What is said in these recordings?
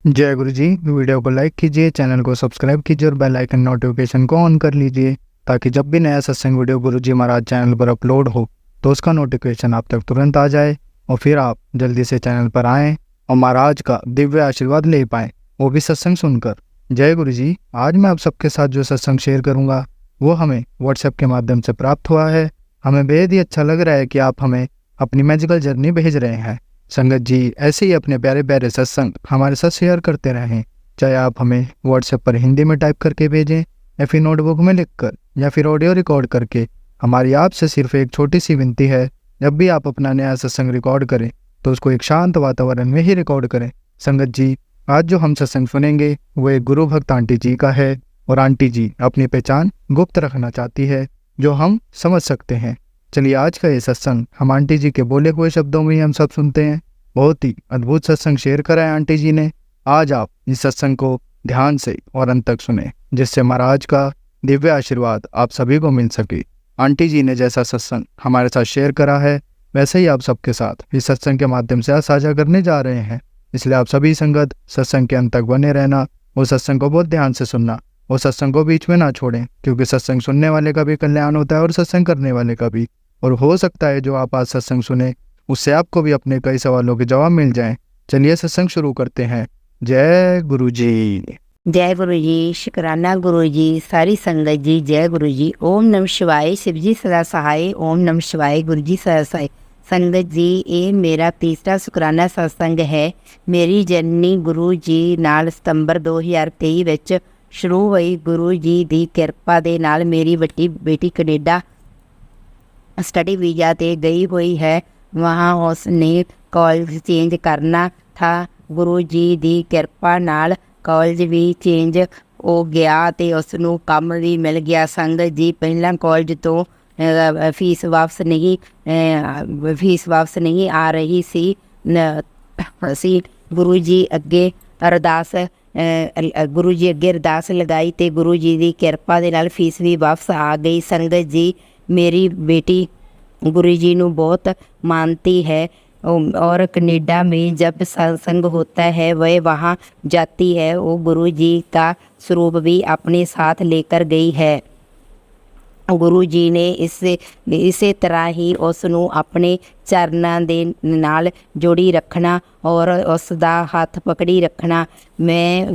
जय गुरु जी। वीडियो को लाइक कीजिए, चैनल को सब्सक्राइब कीजिए और बेल आइकन नोटिफिकेशन को ऑन कर लीजिए ताकि जब भी नया सत्संग वीडियो गुरु जी महाराज चैनल पर अपलोड हो तो उसका नोटिफिकेशन आप तक तुरंत आ जाए और फिर आप जल्दी से चैनल पर आएँ और महाराज का दिव्य आशीर्वाद ले पाएँ, वो भी सत्संग सुनकर। जय गुरु जी। आज मैं आप सबके साथ जो सत्संग शेयर करूँगा वो हमें व्हाट्सएप के माध्यम से प्राप्त हुआ है। हमें बेहद ही अच्छा लग रहा है कि आप हमें अपनी मैजिकल जर्नी भेज रहे हैं। संगत जी ऐसे ही अपने प्यारे प्यारे सत्संग हमारे साथ शेयर करते रहें, चाहे आप हमें व्हाट्सएप पर हिंदी में टाइप करके भेजें या फिर नोटबुक में लिखकर या फिर ऑडियो रिकॉर्ड करके। हमारी आपसे सिर्फ एक छोटी सी विनती है, जब भी आप अपना नया सत्संग रिकॉर्ड करें तो उसको एक शांत वातावरण में ही रिकॉर्ड करें। संगत जी आज जो हम सत्संग सुनेंगे वो एक गुरु भक्त आंटी जी का है और आंटी जी अपनी पहचान गुप्त रखना चाहती है जो हम समझ सकते हैं। चलिए आज का ये सत्संग हम आंटी जी के बोले हुए शब्दों में ही हम सब सुनते हैं। बहुत ही अद्भुत सत्संग शेयर करा है आंटी जी ने। आज आप इस सत्संग को ध्यान से और अंत तक सुने जिससे महाराज का दिव्य आशीर्वाद आप सभी को मिल सके। आंटी जी ने जैसा सत्संग हमारे साथ शेयर करा है वैसे ही आप सबके साथ इस सत्संग के माध्यम से आज साझा करने जा रहे हैं। इसलिए आप सभी संगत सत्संग के अंत तक बने रहना, वो सत्संग को बहुत ध्यान से सुनना, वो सत्संग को बीच में ना छोड़ें, क्योंकि सत्संग सुनने वाले का भी कल्याण होता है और सत्संग करने वाले का भी। और हो सकता है जो आप आज सत्संग सुने उससे आपको भी अपने कई सवालों के जवाब मिल जाएं। चलिए सत्संग शुरू करते हैं। जय गुरु जी। जय गुरु जी, शुकराना गुरु जी, सारी संगत जी जय गुरु जी। ओम नमः शिवाय, शिव जी सदा सहाय। ओम नमः शिवाय, गुरु जी सदा सहाय। संगत जी ये मेरा तीसरा शुकराना सत्संग है। मेरी जर्नी गुरु जी नाल सितंबर 2023 ਵਿੱਚ शुरू हुई। गुरु जी की किरपा दे नाल मेरी ਵੱਡੀ बेटी कनेडा स्टडी वीज़ा ते गई हुई है। वहाँ उसने कॉलेज चेंज करना था। गुरु जी की किरपा नाल कॉलेज भी चेंज हो गया ते उसनू काम भी मिल गया। संगत जी पहला कॉलेज तो फीस वापस नहीं आ रही सी। गुरु जी अगे अरदास लगाई ते गुरु जी की किरपा दे नाल फीस भी वापस आ गई। संगत जी मेरी बेटी गुरु जी नू बहुत मानती है और कनेडा में जब सत्संग होता है वह वहाँ जाती है। वो गुरु जी का स्वरूप भी अपने साथ लेकर गई है। गुरु जी ने इसे तरह ही उसनू अपने चरनां दे नाल जोड़ी रखना और उसका हाथ पकड़ी रखना। मैं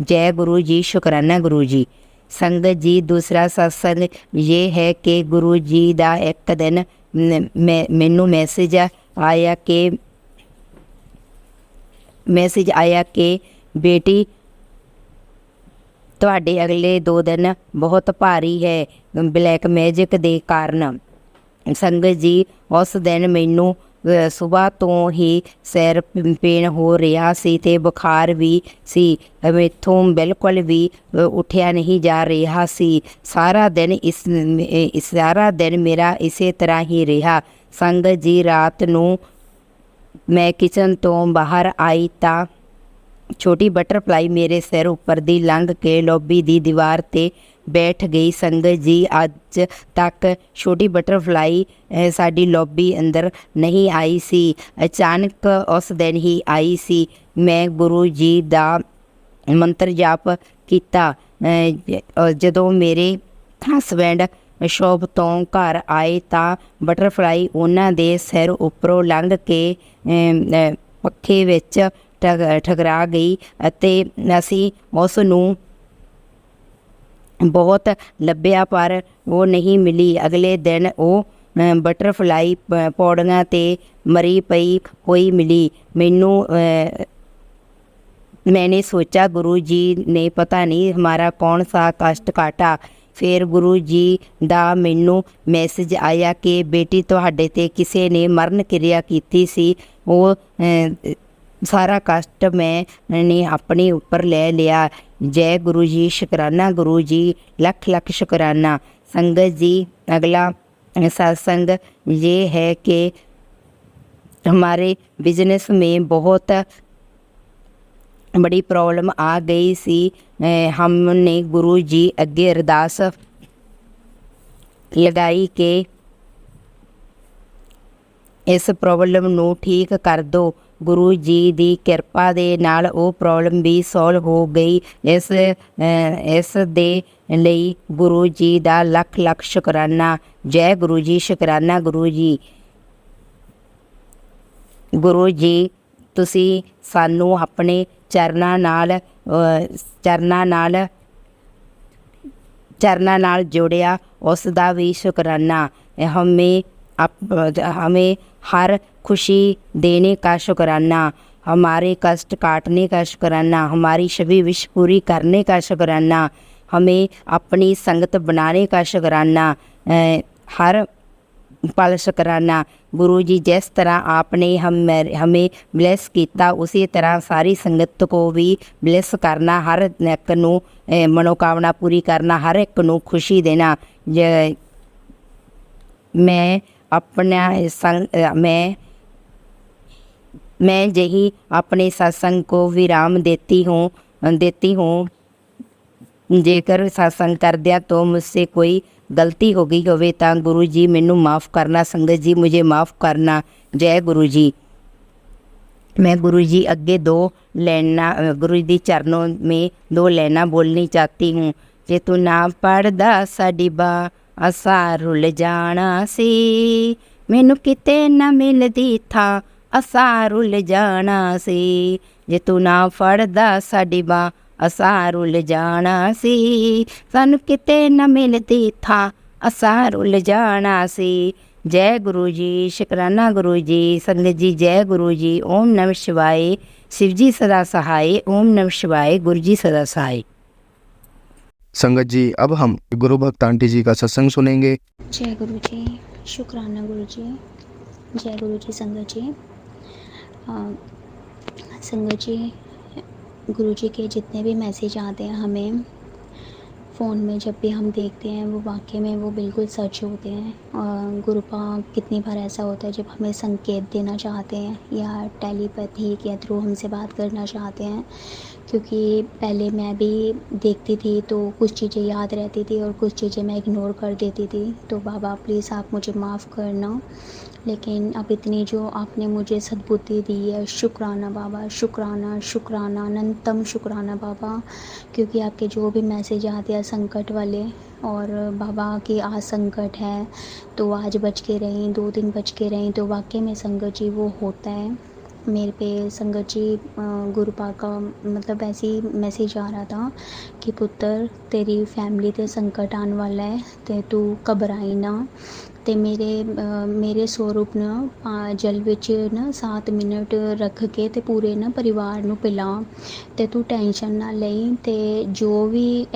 जय गुरु जी, शुकराना गुरु जी। संगत जी दूसरा सत्संग ये है कि गुरु जी का एक दिन मैनू मैसेज आया कि बेटी ਤੁਹਾਡੇ अगले 2 दिन बहुत भारी है ब्लैक मैजिक के कारण। संगत जी उस दिन मैनू सुबह तो ही सिर पेन हो रहा सी ते बुखार भी सी। इत्थों बिल्कुल भी उठिया नहीं जा रहा सी। सारा दिन मेरा इसे तरह ही रहा। संगत जी रात नू मैं किचन तो बाहर आई तो छोटी बटरफ्लाई मेरे सिर उपर दी लंघ के लॉबी दी दीवार ते बैठ गई। संगत जी अज तक छोटी बटरफ्लाई साडी लॉबी अंदर नहीं आई सी, अचानक उस दिन ही आई सी। मैं गुरु जी दा मंत्र जाप किया। जदों मेरे हसबैंड शॉप तो घर आए तो बटरफ्लाई उन्हां दे सिर उपरों लंघ के पखे विच ठकरा गई अते असी उस नू बहुत लभ्या पर वो नहीं मिली। अगले दिन वो बटरफ्लाई पौड़ियां ते मरी पई हुई मिली। मैंने सोचा गुरु जी ने पता नहीं हमारा कौन सा कष्ट काटा। फिर गुरु जी दा मैनू मैसेज आया कि बेटी तुहाडे ते किसी ने मरण क्रिया की सी। वो सारा कष्ट मैंने अपने ऊपर ले लिया। जय गुरु जी, शुकराना गुरु जी, लख लख शुकराना। संगत जी अगला सत्संग ये है कि हमारे बिजनेस में बहुत बड़ी प्रॉब्लम आ गई सी। हमने गुरु जी अगे अरदास लगाई कि इस प्रॉब्लम नू ठीक कर दो। ਗੁਰੂ ਜੀ ਦੀ ਕਿਰਪਾ ਦੇ ਨਾਲ ਉਹ ਪ੍ਰੋਬਲਮ ਵੀ ਸੋਲਵ ਹੋ ਗਈ। ਇਸ ਦੇ ਲਈ ਗੁਰੂ ਜੀ ਦਾ ਲੱਖ ਲੱਖ ਸ਼ੁਕਰਾਨਾ। ਜੈ ਗੁਰੂ ਜੀ, ਸ਼ੁਕਰਾਨਾ ਗੁਰੂ ਜੀ। ਗੁਰੂ ਜੀ ਤੁਸੀਂ ਸਾਨੂੰ ਆਪਣੇ ਚਰਨਾਂ ਨਾਲ ਜੋੜਿਆ, ਉਸ ਦਾ ਵੀ ਸ਼ੁਕਰਾਨਾ। हमें हर खुशी देने का शुकराना, हमारे कष्ट काटने का शुकराना, हमारी सभी विश पूरी करने का शुकराना, हमें अपनी संगत बनाने का शुकराना, हर पल शुकराना। गुरु जी जिस तरह आपने हमें ब्लेस किया उसी तरह सारी संगत को भी ब्लेस करना, हर एक नूं मनोकामना पूरी करना, हर एक नूं खुशी देना। मैं अपना मैं यही अपने सत्संग को विराम देती हूँ। जेकर सत्संग करदिया तो मुझसे कोई गलती हो गई होवे तां गुरु जी मैनू माफ़ करना, संगत जी मुझे माफ़ करना। जय गुरु जी। मैं गुरु जी अगे गुरु जी चरणों में 2 लाइनां बोलनी चाहती हूँ। जे तू ना पढ़दा साडी बा असा रुल जाना सी, मैनू किते ना मिलदी था असा रुल जाना सी। जे तू ना पढ़दा साडी बा असा रुल जाना सी, सानू किते ना मिलदी था असा रुल जाना सी। जय गुरु जी, शुकराना गुरु जी। संगत जी जय गुरु जी। ओम नमः शिवाय। शिव जी सदा सहाय। ओम नमः शिवाय। गुरु जी सदा सहाय। संगत जी अब हम गुरु भक्त आंटी जी का सत्संग सुनेंगे। जय गुरु जी, शुक्राना गुरु जी। जय गुरु जी। संगत जी संगत जी गुरु जी के जितने भी मैसेज आते हैं हमें फ़ोन में, जब भी हम देखते हैं वो वाकई में वो बिल्कुल सच होते हैं। गुरुपा कितनी बार ऐसा होता है जब हमें संकेत देना चाहते हैं या टेलीपैथी के थ्रू हमसे बात करना चाहते हैं, क्योंकि पहले मैं भी देखती थी तो कुछ चीज़ें याद रहती थी और कुछ चीज़ें मैं इग्नोर कर देती थी। तो बाबा प्लीज़ आप मुझे माफ़ करना, लेकिन अब इतनी जो आपने मुझे सद्बुद्धि दी है, शुक्राना बाबा, शुक्राना शुक्राना अनंतम शुक्राना बाबा। क्योंकि आपके जो भी मैसेज आते हैं संकट वाले, और बाबा की आज संकट है तो आज बच के रहें, 2 दिन बच के रहें, तो वाकई में संकट जी वो होता है मेरे पे। संगत जी गुरुपा का मतलब ऐसे ही मैसेज आ रहा था कि पुत्र तेरी फैमिली ते संकट आने वाला है ते तू घबराई ना। ते मेरे स्वरूप ना जल विच ना 7 मिनट रख के ते पूरे ना परिवार नू पिला ते तू टेंशन ना लई। ते जो भी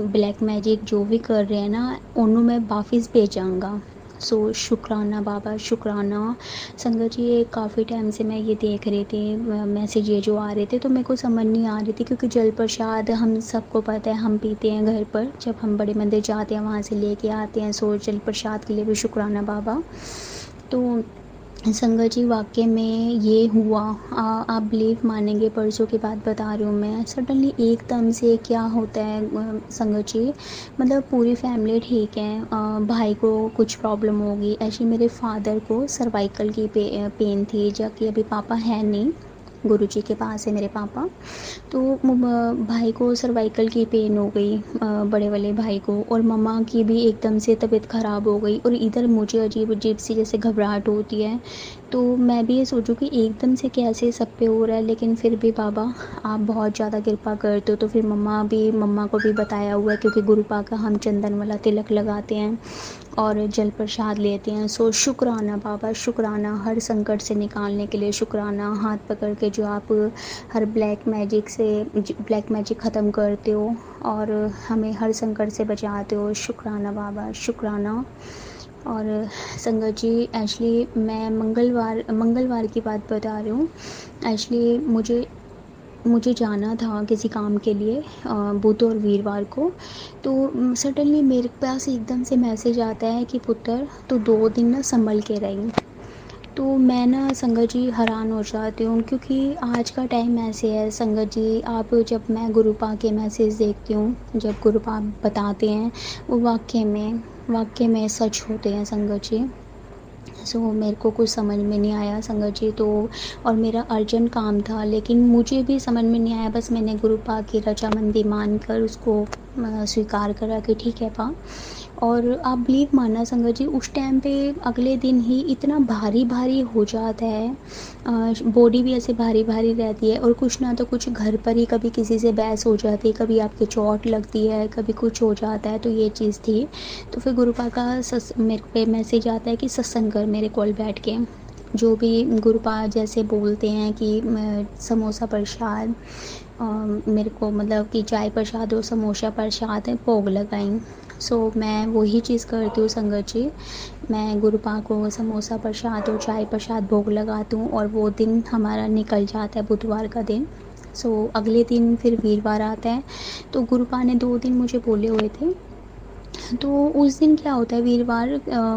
ब्लैक मैजिक जो भी कर रहे हैं ना उन्होंने मैं वापस भेजांगा। सो शुक्राना बाबा, शुक्राना। संगत जी ये काफ़ी टाइम से मैं ये देख रही थी मैसेज ये जो आ रहे थे, तो मेरे को समझ नहीं आ रही थी, क्योंकि जल प्रसाद हम सबको पता है हम पीते हैं घर पर, जब हम बड़े मंदिर जाते हैं वहाँ से लेके आते हैं। सो जल प्रसाद के लिए भी शुक्राना बाबा। तो संगत जी वाकई में ये हुआ, आप बिलीव मानेंगे, परसों की बात बता रही हूँ मैं। सडनली एकदम से क्या होता है संगत जी, मतलब पूरी फैमिली ठीक है, भाई को कुछ प्रॉब्लम होगी, ऐसे मेरे फादर को सर्वाइकल की पेन थी, जबकि अभी पापा है नहीं, गुरुजी के पास है मेरे पापा। तो भाई को सर्वाइकल की पेन हो गई, बड़े वाले भाई को, और मम्मा की भी एकदम से तबीयत ख़राब हो गई, और इधर मुझे अजीब अजीब सी जैसे घबराहट होती है। तो मैं भी ये सोचूं कि एकदम से कैसे सब पे हो रहा है, लेकिन फिर भी बाबा आप बहुत ज़्यादा कृपा करते हो। तो फिर मम्मा को भी बताया हुआ है, क्योंकि गुरुपा का हम चंदन वाला तिलक लगाते हैं और जल प्रसाद लेते हैं। सो शुक्राना बाबा, शुक्राना हर संकट से निकालने के लिए, शुक्राना हाथ पकड़ के जो आप हर ब्लैक मैजिक ख़त्म करते हो और हमें हर संकट से बचाते हो। शुक्राना बाबा, शुक्राना। और संगत जी एक्चुअली मैं मंगलवार की बात बता रही हूँ। एक्चुअली मुझे जाना था किसी काम के लिए बुध और वीरवार को। तो सडनली मेरे पास एकदम से मैसेज आता है कि पुत्र तो 2 दिन ना संभल के रही। तो मैं ना संगत जी हैरान हो जाती हूँ, क्योंकि आज का टाइम ऐसे है संगत जी, आप जब मैं गुरुपा के मैसेज देखती हूँ, जब गुरुपा बताते हैं वो वाकई में सच होते हैं संगत जी। सो मेरे को कुछ समझ में नहीं आया संगत जी। तो और मेरा अर्जेंट काम था, लेकिन मुझे भी समझ में नहीं आया। बस मैंने गुरुपा की रजामंदी मानकर उसको स्वीकार करा कि ठीक है पा। और आप बिलीव मानना संगत जी, उस टाइम पे अगले दिन ही इतना भारी भारी हो जाता है, बॉडी भी ऐसे भारी भारी रहती है। और कुछ ना तो कुछ घर पर ही कभी किसी से बहस हो जाती है, कभी आपके चोट लगती है, कभी कुछ हो जाता है। तो ये चीज़ थी। तो फिर गुरुपा का मेरे पे मैसेज आता है कि सत्संग कर मेरे कॉल बैठ के। जो भी गुरुपा जैसे बोलते हैं कि समोसा प्रसाद, मेरे को मतलब कि चाय प्रसाद और समोसा प्रसाद है भोग लगाई। सो मैं वही चीज़ करती हूँ संगत जी। मैं गुरुपा को समोसा प्रसाद और चाय प्रसाद भोग लगाती हूँ, और वो दिन हमारा निकल जाता है, बुधवार का दिन। सो अगले दिन फिर वीरवार आता है। तो गुरुपा ने 2 दिन मुझे बोले हुए थे। तो उस दिन क्या होता है वीरवार,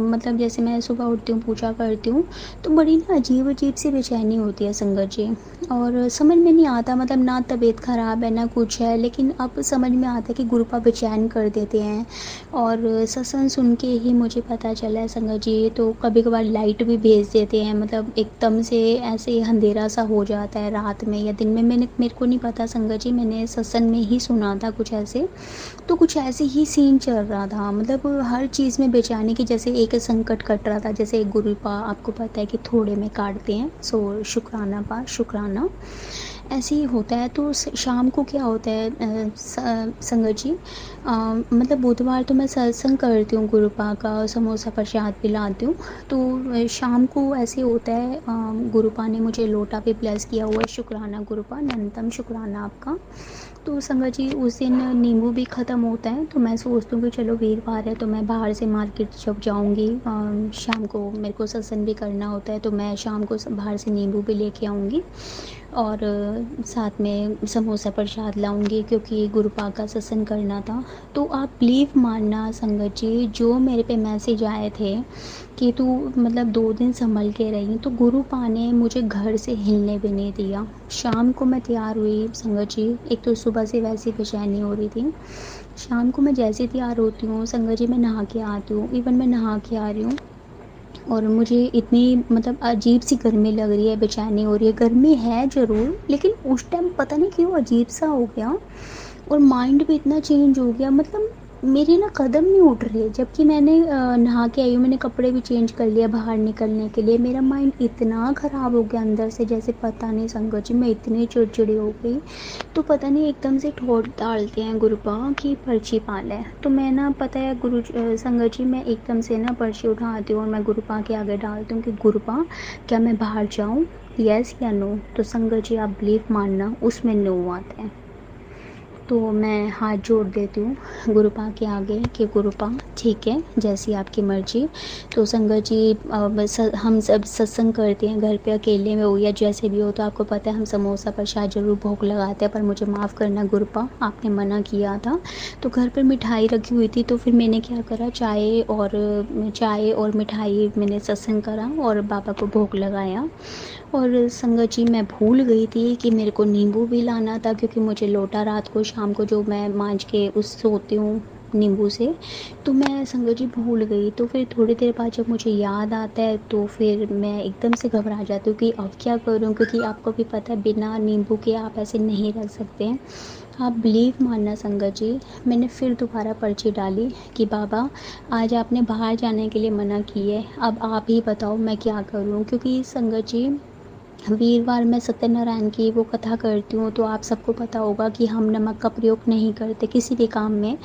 मतलब जैसे मैं सुबह उठती हूँ, पूजा करती हूँ, तो बड़ी ना अजीब अजीब सी बेचैनी होती है संगत जी। और समझ में नहीं आता, मतलब ना तबीयत ख़राब है ना कुछ है, लेकिन अब समझ में आता है कि गुरुपा बेचैन कर देते हैं। और सत्संग सुन के ही मुझे पता चला है संगत जी। तो कभी कभार लाइट भी भेज देते हैं, मतलब एकदम से ऐसे अंधेरा सा हो जाता है रात में या दिन में। मेरे को नहीं पता संगत जी, मैंने सत्संग में ही सुना था कुछ ऐसे। तो कुछ ऐसे ही सीन चल रहा था, मतलब हर चीज़ में बेचैनी की, जैसे एक संकट कट रहा था। जैसे गुरुपा आपको पता है कि थोड़े में काटते हैं, सो शुक्राना पा शुक्राना, ऐसे ही होता है। तो शाम को क्या होता है संगत जी, मतलब बुधवार तो मैं सत्संग करती हूँ गुरुपा का, और समोसा प्रसाद पिलाती हूँ। तो शाम को ऐसे होता है, गुरुपा ने मुझे लोटा पे ब्लेस किया हुआ है। शुक्राना गुरुपा, अनंतम शुक्राना आपका। तो संगत जी उस दिन नींबू भी ख़त्म होता है। तो मैं सोचती हूँ कि चलो वीरवार है, तो मैं बाहर से मार्केट जब जाऊँगी शाम को, मेरे को सत्संग भी करना होता है, तो मैं शाम को बाहर से नींबू भी लेके आऊँगी, और साथ में समोसा प्रसाद लाऊंगी, क्योंकि गुरुपा का सत्संग करना था। तो आप बिलीव मानना संगत जी, जो मेरे पे मैसेज आए थे कि तू मतलब 2 दिन संभल के रही, तो गुरुपा ने मुझे घर से हिलने भी नहीं दिया। शाम को मैं तैयार हुई संगत जी, एक तो सुबह से वैसी बेचैनी हो रही थी। शाम को मैं जैसे तैयार होती हूँ संगत जी, मैं नहा के आती हूँ, इवन मैं नहा के आ रही हूँ, और मुझे इतनी मतलब अजीब सी गर्मी लग रही है, बेचैनी हो रही है। गर्मी है ज़रूर, लेकिन उस टाइम पता नहीं क्यों अजीब सा हो गया, और माइंड भी इतना चेंज हो गया, मतलब मेरे ना कदम नहीं उठ रहे। जबकि मैंने नहा के आई हूँ, मैंने कपड़े भी चेंज कर लिया बाहर निकलने के लिए। मेरा माइंड इतना ख़राब हो गया अंदर से, जैसे पता नहीं संगत जी, मैं इतनी चिड़चिड़ी हो गई। तो पता नहीं एकदम से ठोड़ डालते हैं गुरुपा की पर्ची पाल है। तो मैं ना पता है संगत जी, मैं एकदम से ना पर्ची उठाती हूँ और मैं गुरुपा के आगे डालती हूँ कि गुरुपा क्या मैं बाहर जाऊँ, येस या नो। तो संगत जी आप बिलीव मानना, उसमें नो आता है। तो मैं हाथ जोड़ देती हूँ गुरुपा के आगे कि गुरुपा ठीक है, जैसी आपकी मर्ज़ी। तो संगत जी हम सब सत्संग करते हैं घर पे, अकेले में हो या जैसे भी हो। तो आपको पता है हम समोसा प्रसाद ज़रूर भोग लगाते हैं, पर मुझे माफ़ करना गुरुपा, आपने मना किया था। तो घर पर मिठाई रखी हुई थी, तो फिर मैंने क्या करा, चाय और मिठाई मैंने सत्संग करा और बाबा को भोग लगाया। और संगत जी मैं भूल गई थी कि मेरे को नींबू भी लाना था, क्योंकि मुझे लोटा रात को शाम को जो मैं मांज के उस सोती हूँ नींबू से, तो मैं संगत जी भूल गई। तो फिर थोड़ी देर बाद जब मुझे याद आता है, तो फिर मैं एकदम से घबरा जाती हूँ कि अब क्या करूँ, क्योंकि आपको भी पता है बिना नींबू के आप ऐसे नहीं रख सकते हैं। आप बिलीव मानना संगत जी, मैंने फिर दोबारा पर्ची डाली कि बाबा आज आपने बाहर जाने के लिए मना की है, अब आप ही बताओ मैं क्या करूँ। क्योंकि संगत जी वीरवार में सत्यनारायण की वो कथा करती हूँ, तो आप सबको पता होगा कि हम नमक का प्रयोग नहीं करते किसी भी काम में।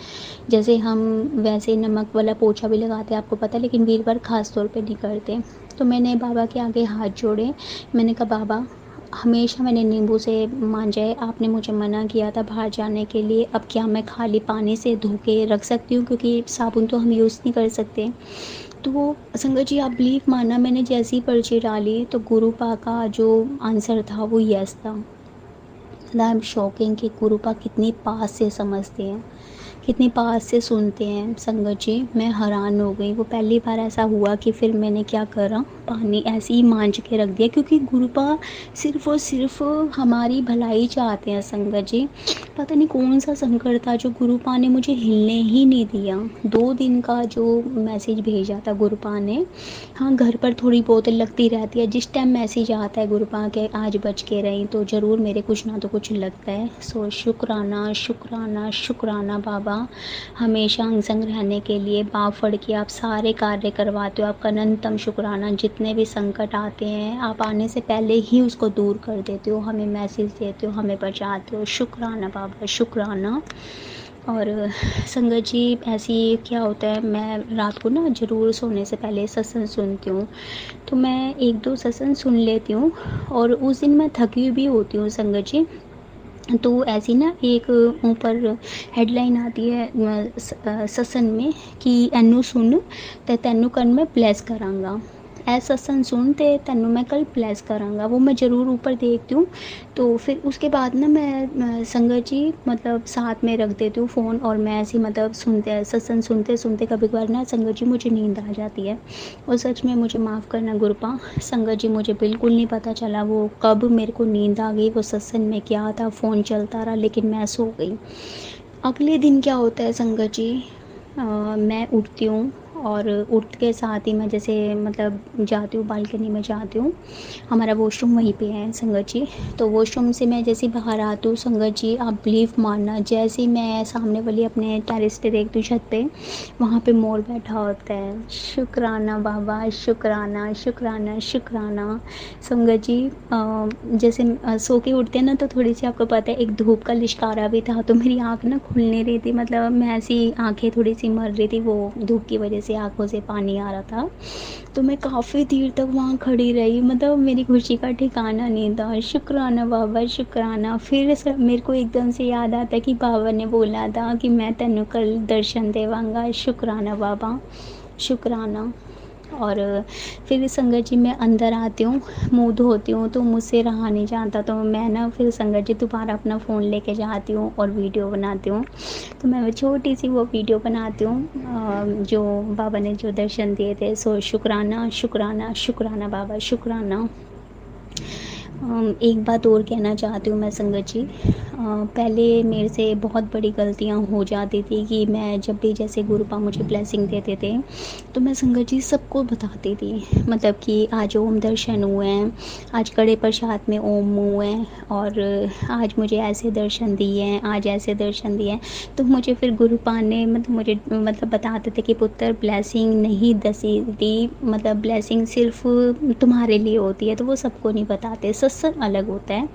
जैसे हम वैसे नमक वाला पोछा भी लगाते हैं आपको पता है, लेकिन वीरवार ख़ास तौर पे नहीं करते। तो मैंने बाबा के आगे हाथ जोड़े, मैंने कहा बाबा हमेशा मैंने नींबू से मांजा है, आपने मुझे मना किया था बाहर जाने के लिए, अब क्या मैं खाली पानी से धो के रख सकती हूँ, क्योंकि साबुन तो हम यूज़ नहीं कर सकते। तो संगत जी आप बिलीव मानना, मैंने जैसी ही पर्ची डाली तो गुरुपा का जो आंसर था वो यस था। मतलब आई एम शॉकिंग कि गुरुपा कितनी पास से समझते हैं कितनी पास से सुनते हैं संगत जी। मैं हैरान हो गई। वो पहली बार ऐसा हुआ कि फिर मैंने क्या करा, पानी ऐसे ही मांझ के रख दिया, क्योंकि गुरुपा सिर्फ़ और सिर्फ़ हमारी भलाई चाहते हैं संगत जी। पता नहीं कौन-सा संकट था जो गुरुपा ने मुझे हिलने ही नहीं दिया। 2 दिन का जो मैसेज भेजा था गुरुपा ने, हाँ, घर पर थोड़ी बहुत लगती रहती है। जिस टाइम मैसेज आता है गुरुपा के आज बच के रहीं, तो ज़रूर मेरे कुछ ना तो कुछ लगता है। सो शुक्राना, शुक्राना, शुक्राना बाबा, हमेशा अंग संग रहने के लिए पाँव फड़ के आप सारे कार्य करवाते हो। आपका अनंतम शुक्राना। जितने भी संकट आते हैं आप आने से पहले ही उसको दूर कर देते हो, हमें मैसेज देते हो, हमें बचाते हो। शुक्राना बाबा, शुक्राना। और संगत जी ऐसे ही क्या होता है, मैं रात को ना ज़रूर सोने से पहले सत्संग सुनती हूँ। तो मैं 1-2 सत्संग सुन लेती हूँ और उस दिन मैं थकी हुई भी होती हूँ संगत जी। तो ऐसी ना एक ऊपर हेडलाइन आती है सत्संग में कि एनू सुन ते तेनू कल मैं ब्लेस करांगा। ए सत्संग सुन ते तेनू मैं कल ब्लेस करांगा। वो मैं ज़रूर ऊपर देखती हूँ। तो फिर उसके बाद ना मैं संगत जी मतलब साथ में रख देती हूँ फ़ोन, और मैं ऐसे ही मतलब सत्संग सुनते-सुनते कभी-कभार ना संगत जी मुझे नींद आ जाती है। और सच में मुझे माफ़ करना गुरुपा, संगत जी मुझे बिल्कुल नहीं पता चला वो कब मेरे को नींद आ गई, वो सत्संग में क्या था, फ़ोन चलता रहा लेकिन मैं सो गई। अगले दिन क्या होता है संगत जी, मैं उठती हूँ और उठ के साथ ही मैं जैसे मतलब जाती हूँ, बालकनी में जाती हूँ। हमारा वॉशरूम वहीं पे है संगत जी। तो वॉशरूम से मैं जैसे ही बाहर आती हूँ संगत जी, आप बिलीव मानना, जैसे ही मैं सामने वाली अपने टेरेस पे देखती हूँ छत पे, वहाँ पे मोर बैठा होता है। शुक्राना बाबा, शुक्राना, शुक्राना, शुक्राना। संगत जी जैसे सो के उठते हैं ना, तो थोड़ी-सी आपको पता है एक धूप का लिशकारा भी था, तो मेरी आँख ना खुल नहीं रही थी, मतलब मैं ऐसी आँखें थोड़ी-सी मर रही थी, वो धूप की वजह से आँखों से पानी आ रहा था। तो मैं काफ़ी देर तक वहाँ खड़ी रही, मतलब मेरी खुशी का ठिकाना नहीं था। शुक्राना बाबा, शुक्राना। फिर मेरे को एकदम से याद आता कि बाबा ने बोला था कि मैं तेनू कल दर्शन देवांगा। शुक्राना बाबा, शुक्राना। और फिर संगत जी मैं अंदर आती हूँ, मुँह धोती हूँ, तो मुझसे रहा नहीं जाता, तो मैं ना फिर संगत जी दोबारा अपना फ़ोन लेके जाती हूँ और वीडियो बनाती हूँ। तो मैं वो छोटी-सी वो वीडियो बनाती हूँ जो बाबा ने जो दर्शन दिए थे। सो शुक्राना, शुक्राना, शुक्राना बाबा, शुक्राना। एक बात और कहना चाहती हूँ मैं संगत जी। पहले मेरे से बहुत बड़ी गलतियाँ हो जाती थी कि मैं जब भी जैसे गुरुपा मुझे ब्लेसिंग देते थे, तो मैं संगत जी सबको बताती थी, मतलब कि आज ओम दर्शन हुए हैं, आज कड़े प्रसाद में ओम हुए हैं, और आज मुझे ऐसे दर्शन दिए हैं, आज ऐसे दर्शन दिए हैं। तो मुझे फिर गुरुपा ने मतलब मुझे मतलब बताते थे कि पुत्र ब्लेसिंग नहीं दसीदी, मतलब ब्लेसिंग सिर्फ तुम्हारे लिए होती है, तो वो सबको नहीं बताते, सत्संग अलग होता है।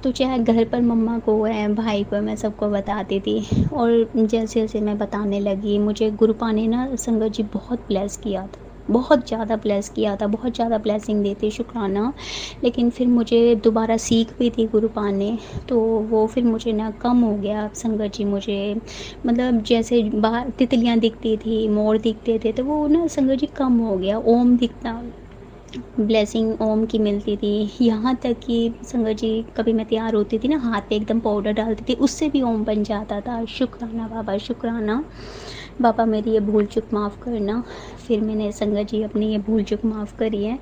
तो चाहे घर पर मम्मा को है, भाई को है, मैं सबको बताती थी। और जैसे-जैसे मैं बताने लगी, मुझे गुरुपा ने ना संगत जी बहुत ब्लेस किया था, बहुत ज़्यादा ब्लेस किया था, बहुत ज़्यादा ब्लेसिंग दी थी, शुक्राना। लेकिन फिर मुझे दोबारा सीख भी दी गुरुपा ने, तो वो फिर मुझे ना कम हो गया संगत जी। मुझे मतलब जैसे बाहर तितलियाँ दिखती थी, मोर दिखते थे, तो वो ना संगत जी कम हो गया। ओम दिखता, ब्लेसिंग ओम की मिलती थी। यहाँ तक कि संगत जी कभी मैं तैयार होती थी ना, हाथ पे एकदम पाउडर डालती थी, उससे भी ओम बन जाता था। शुक्राना बाबा, शुक्राना। बाबा मेरी ये भूल चूक माफ़ करना। फिर मैंने संगत जी अपनी ये भूल चूक माफ़ करी है,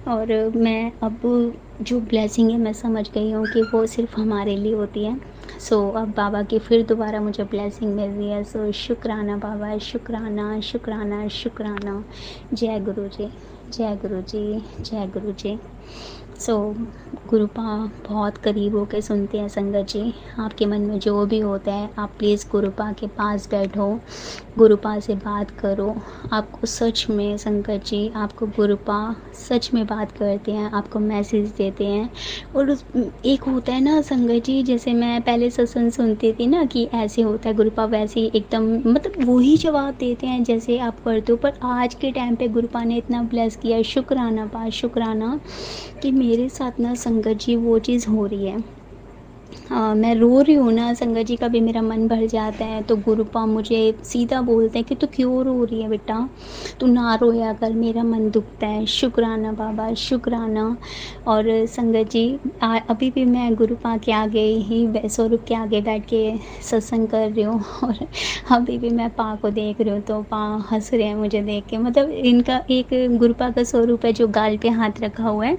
और मैं अब जो ब्लेसिंग है मैं समझ गई हूँ कि वो सिर्फ़ हमारे लिए होती है। सो अब बाबा की फिर दोबारा मुझे ब्लेसिंग मिल रही है। सो शुक्राना बाबा, शुक्राना, शुक्राना, शुक्राना। जय गुरु जी, जय गुरु जी, जय गुरु जी। सो गुरुपा बहुत करीब होके सुनते हैं संगत जी। आपके मन में जो भी होता है आप प्लीज़ गुरुपा के पास बैठो, गुरुपा से बात करो। आपको सच में संगत जी, आपको गुरुपा सच में बात करते हैं, आपको मैसेज देते हैं। और एक होता है ना संगत जी, जैसे मैं पहले सत्संग सुनती थी ना कि ऐसे होता है गुरुपा, वैसे ही एकदम मतलब वही जवाब देते हैं जैसे आप करते हो। पर आज के टाइम पे गुरुपा ने इतना ब्लेस किया है, शुक्राना, कि मेरे साथ ना संगत जी वो चीज़ हो रही है। मैं रो रही हूँ ना, संगत जी, कभी मेरा मन भर जाता है तो गुरुपा मुझे सीधा बोलते हैं कि तू क्यों रो रही है बेटा, तू ना रोया कर, मेरा मन दुखता है। शुक्राना बाबा, शुक्राना। और संगत जी, अभी भी मैं गुरुपा के आगे ही स्वरूप के आगे बैठ के सत्संग कर रही हूँ और अभी भी मैं पा को देख रही हूँ तो पा हंस रहे हैं मुझे देख के। मतलब इनका एक गुरुपा का स्वरूप है जो गाल पे हाथ रखा हुआ है।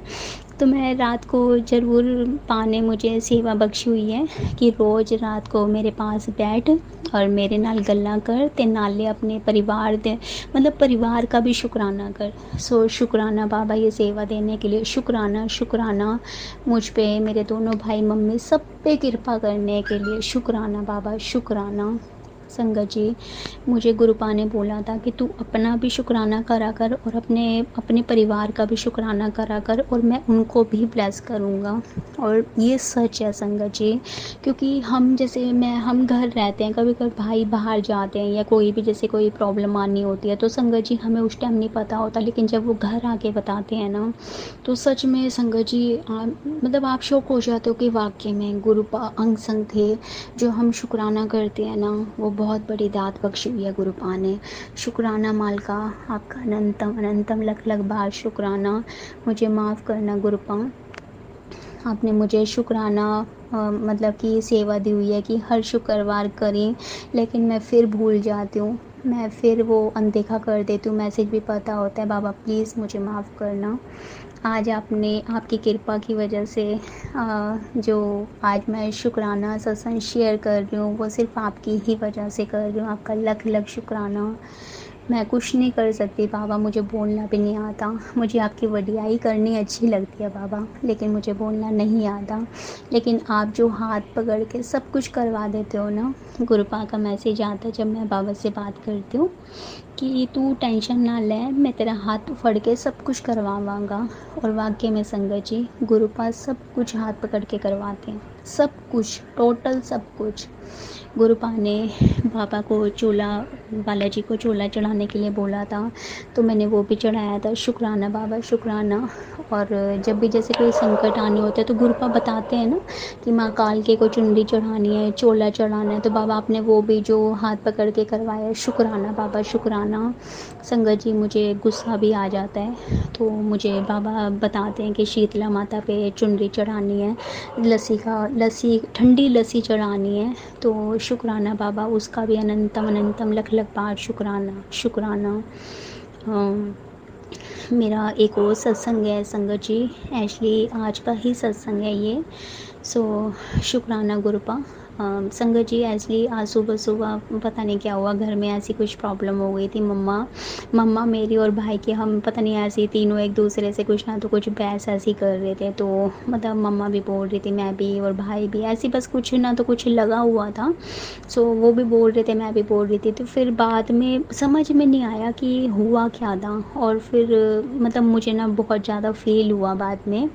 तो मैं रात को ज़रूर, पा ने मुझे सेवा बख्शी हुई है कि रोज़ रात को मेरे पास बैठ और मेरे नाल गल्लां कर ते नाले अपने परिवार दे, मतलब परिवार का भी शुक्राना कर। सो शुक्राना बाबा ये सेवा देने के लिए, शुक्राना शुक्राना मुझ पे, मेरे दोनों भाई मम्मी सब पे कृपा करने के लिए, शुक्राना बाबा, शुक्राना। संगत जी, मुझे गुरुपा ने बोला था कि तू अपना भी शुक्राना करा कर और अपने अपने परिवार का भी शुक्राना करा कर और मैं उनको भी ब्लेस करूँगा। और ये सच है संगत जी, क्योंकि हम जैसे हम घर रहते हैं, कभी कभी भाई बाहर जाते हैं या कोई भी जैसे कोई प्रॉब्लम आनी होती है तो संगत जी हमें उस टाइम नहीं पता होता, लेकिन जब वो घर आके बताते हैं ना तो सच में संगत जी मतलब आप शौक हो जाते हो कि वाकई में गुरुपा अंग संग थे। जो हम शुक्राना करते हैं ना, वो बहुत बड़ी दात बख्शी हुई है गुरुपा ने। शुक्राना मालका, आपका अनंतम अनंतम लख लख बार शुक्राना। मुझे माफ़ करना गुरुपा, आपने मुझे शुक्राना मतलब कि सेवा दी हुई है कि हर शुक्रवार करें, लेकिन मैं फिर भूल जाती हूँ, मैं फिर वो अनदेखा कर देती हूँ। मैसेज भी पता होता है, बाबा प्लीज़ मुझे माफ़ करना। आज आपने, आपकी कृपा की वजह से जो आज मैं शुक्राना सत्संग शेयर कर रही हूँ वो सिर्फ़ आपकी ही वजह से कर रही हूँ। आपका लख लख शुक्राना। मैं कुछ नहीं कर सकती बाबा, मुझे बोलना भी नहीं आता। मुझे आपकी वडियाई करनी अच्छी लगती है बाबा, लेकिन मुझे बोलना नहीं आता। लेकिन आप जो हाथ पकड़ के सब कुछ करवा देते हो ना, गुरुपा का मैसेज आता है जब मैं बाबा से बात करती हूँ कि तू टेंशन ना ले, मैं तेरा हाथ फड़ के सब कुछ करवाऊँगा। और वाकई में संगत जी, गुरुपा सब कुछ हाथ पकड़ के करवाते हैं, सब कुछ, टोटल सब कुछ। गुरुपा ने बाबा को चूल्हा, बालाजी को चूल्हा चढ़ाने के लिए बोला था तो मैंने वो भी चढ़ाया था। शुक्राना बाबा, शुक्राना। और जब भी जैसे कोई संकट आने होते हैं तो गुरुपा बताते हैं ना कि माँ काल के को चुनरी चढ़ानी है, चोला चढ़ाना है, तो बाबा आपने वो भी जो हाथ पकड़ के करवाया, शुक्राना बाबा, शुक्राना। संगत जी, मुझे गुस्सा भी आ जाता है तो मुझे बाबा बताते हैं कि शीतला माता पे चुनरी चढ़ानी है, लस्सी ठंडी लस्सी चढ़ानी है। तो शुक्राना बाबा, उसका भी अनंतम अनंतम लख लख बार शुक्राना, शुक्राना। मेरा एक और सत्संग है संगत जी, एक्चुअली आज का ही सत्संग है ये। सो शुक्राना गुरुपा। संगत जी, एक्चुअली आज सुबह सुबह पता नहीं क्या हुआ, घर में ऐसी कुछ प्रॉब्लम हो गई थी। मम्मा मेरी और भाई की, हम पता नहीं ऐसे ही तीनों एक दूसरे से कुछ ना तो कुछ बहस ऐसी कर रहे थे। तो मतलब मम्मा भी बोल रही थी, मैं भी और भाई भी, ऐसी बस कुछ ना तो कुछ लगा हुआ था। सो वो भी बोल रहे थे, मैं भी बोल रही थी। तो फिर बाद में समझ में नहीं आया कि हुआ क्या था, और फिर मतलब मुझे ना बहुत ज़्यादा फील हुआ बाद में।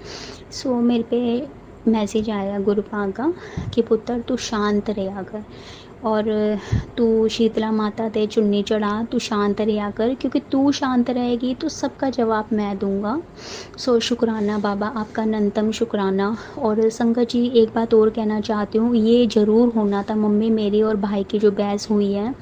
सो मेरे पे मैसेज आया गुरुपा का कि पुत्र तू शांत रहा कर, और तू शीतला माता ते चुन्नी चढ़ा, तू शांत रहा कर, क्योंकि तू शांत रहेगी तो सबका जवाब मैं दूंगा। सो शुक्राना बाबा, आपका अनंतम शुक्राना। और संगत जी, एक बात और कहना चाहती हूँ, ये ज़रूर होना था, मम्मी मेरी और भाई की जो बहस हुई है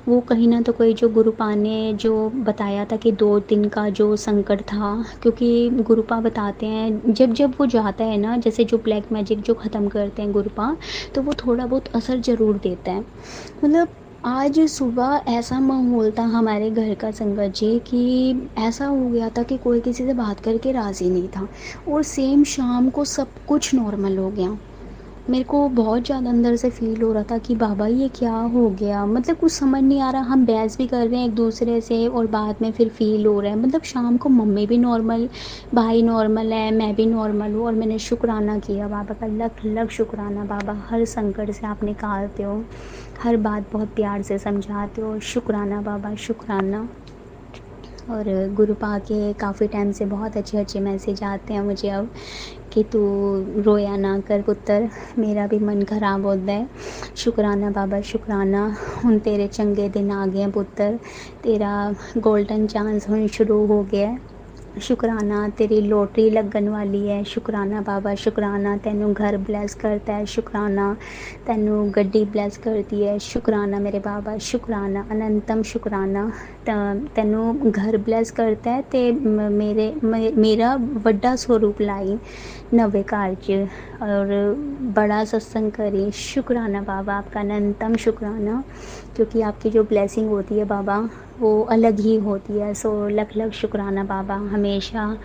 वो कहीं ना तो कोई, जो गुरुपा ने जो बताया था कि 2 दिन का जो संकट था, क्योंकि गुरुपा बताते हैं जब जब वो जाता है ना, जैसे जो ब्लैक मैजिक जो ख़त्म करते हैं गुरुपा, तो वो थोड़ा बहुत असर ज़रूर देता है। मतलब आज सुबह ऐसा माहौल था हमारे घर का संगत जी कि ऐसा हो गया था कि कोई किसी से बात करके राज़ी नहीं था, और सेम शाम को सब कुछ नॉर्मल हो गया। मेरे को बहुत ज़्यादा अंदर से फ़ील हो रहा था कि बाबा ये क्या हो गया, मतलब कुछ समझ नहीं आ रहा। हम बहस भी कर रहे हैं एक दूसरे से और बाद में फिर फ़ील हो रहा है, मतलब शाम को मम्मी भी नॉर्मल, भाई नॉर्मल है, मैं भी नॉर्मल हूँ। और मैंने शुक्राना किया बाबा का, लख लख शुक्राना बाबा, हर संकट से आप निकालते हो, हर बात बहुत प्यार से समझाते हो। शुक्राना बाबा, शुक्राना। और गुरुपा के काफ़ी टाइम से बहुत अच्छे अच्छे मैसेज आते हैं मुझे अब कि तू रोया ना कर पुत्र, मेरा भी मन ख़राब होता है। शुक्राना बाबा, शुक्राना। हुण तेरे चंगे दिन आ गए पुत्र, तेरा गोल्डन चांस हुण शुरू हो गया है। शुकराना तेरी लॉटरी लगन वाली है, शुकराना बाबा शुकराना तैनू घर ब्लैस करता है, शुकराना तैनू गड्डी ब्लैस करती है, शुकराना मेरे बाबा शुकराना अनंतम शुकराना तैनू घर ब्लैस करता है ते मेरा वड्डा स्वरूप लाई नवे घर च और बड़ा सत्संग करी। शुकराना बाबा आपका अनंतम शुकराना, क्योंकि आपकी जो ब्लेसिंग होती है बाबा वो अलग ही होती है। सो लख लख शुकराना बाबा, हमेशा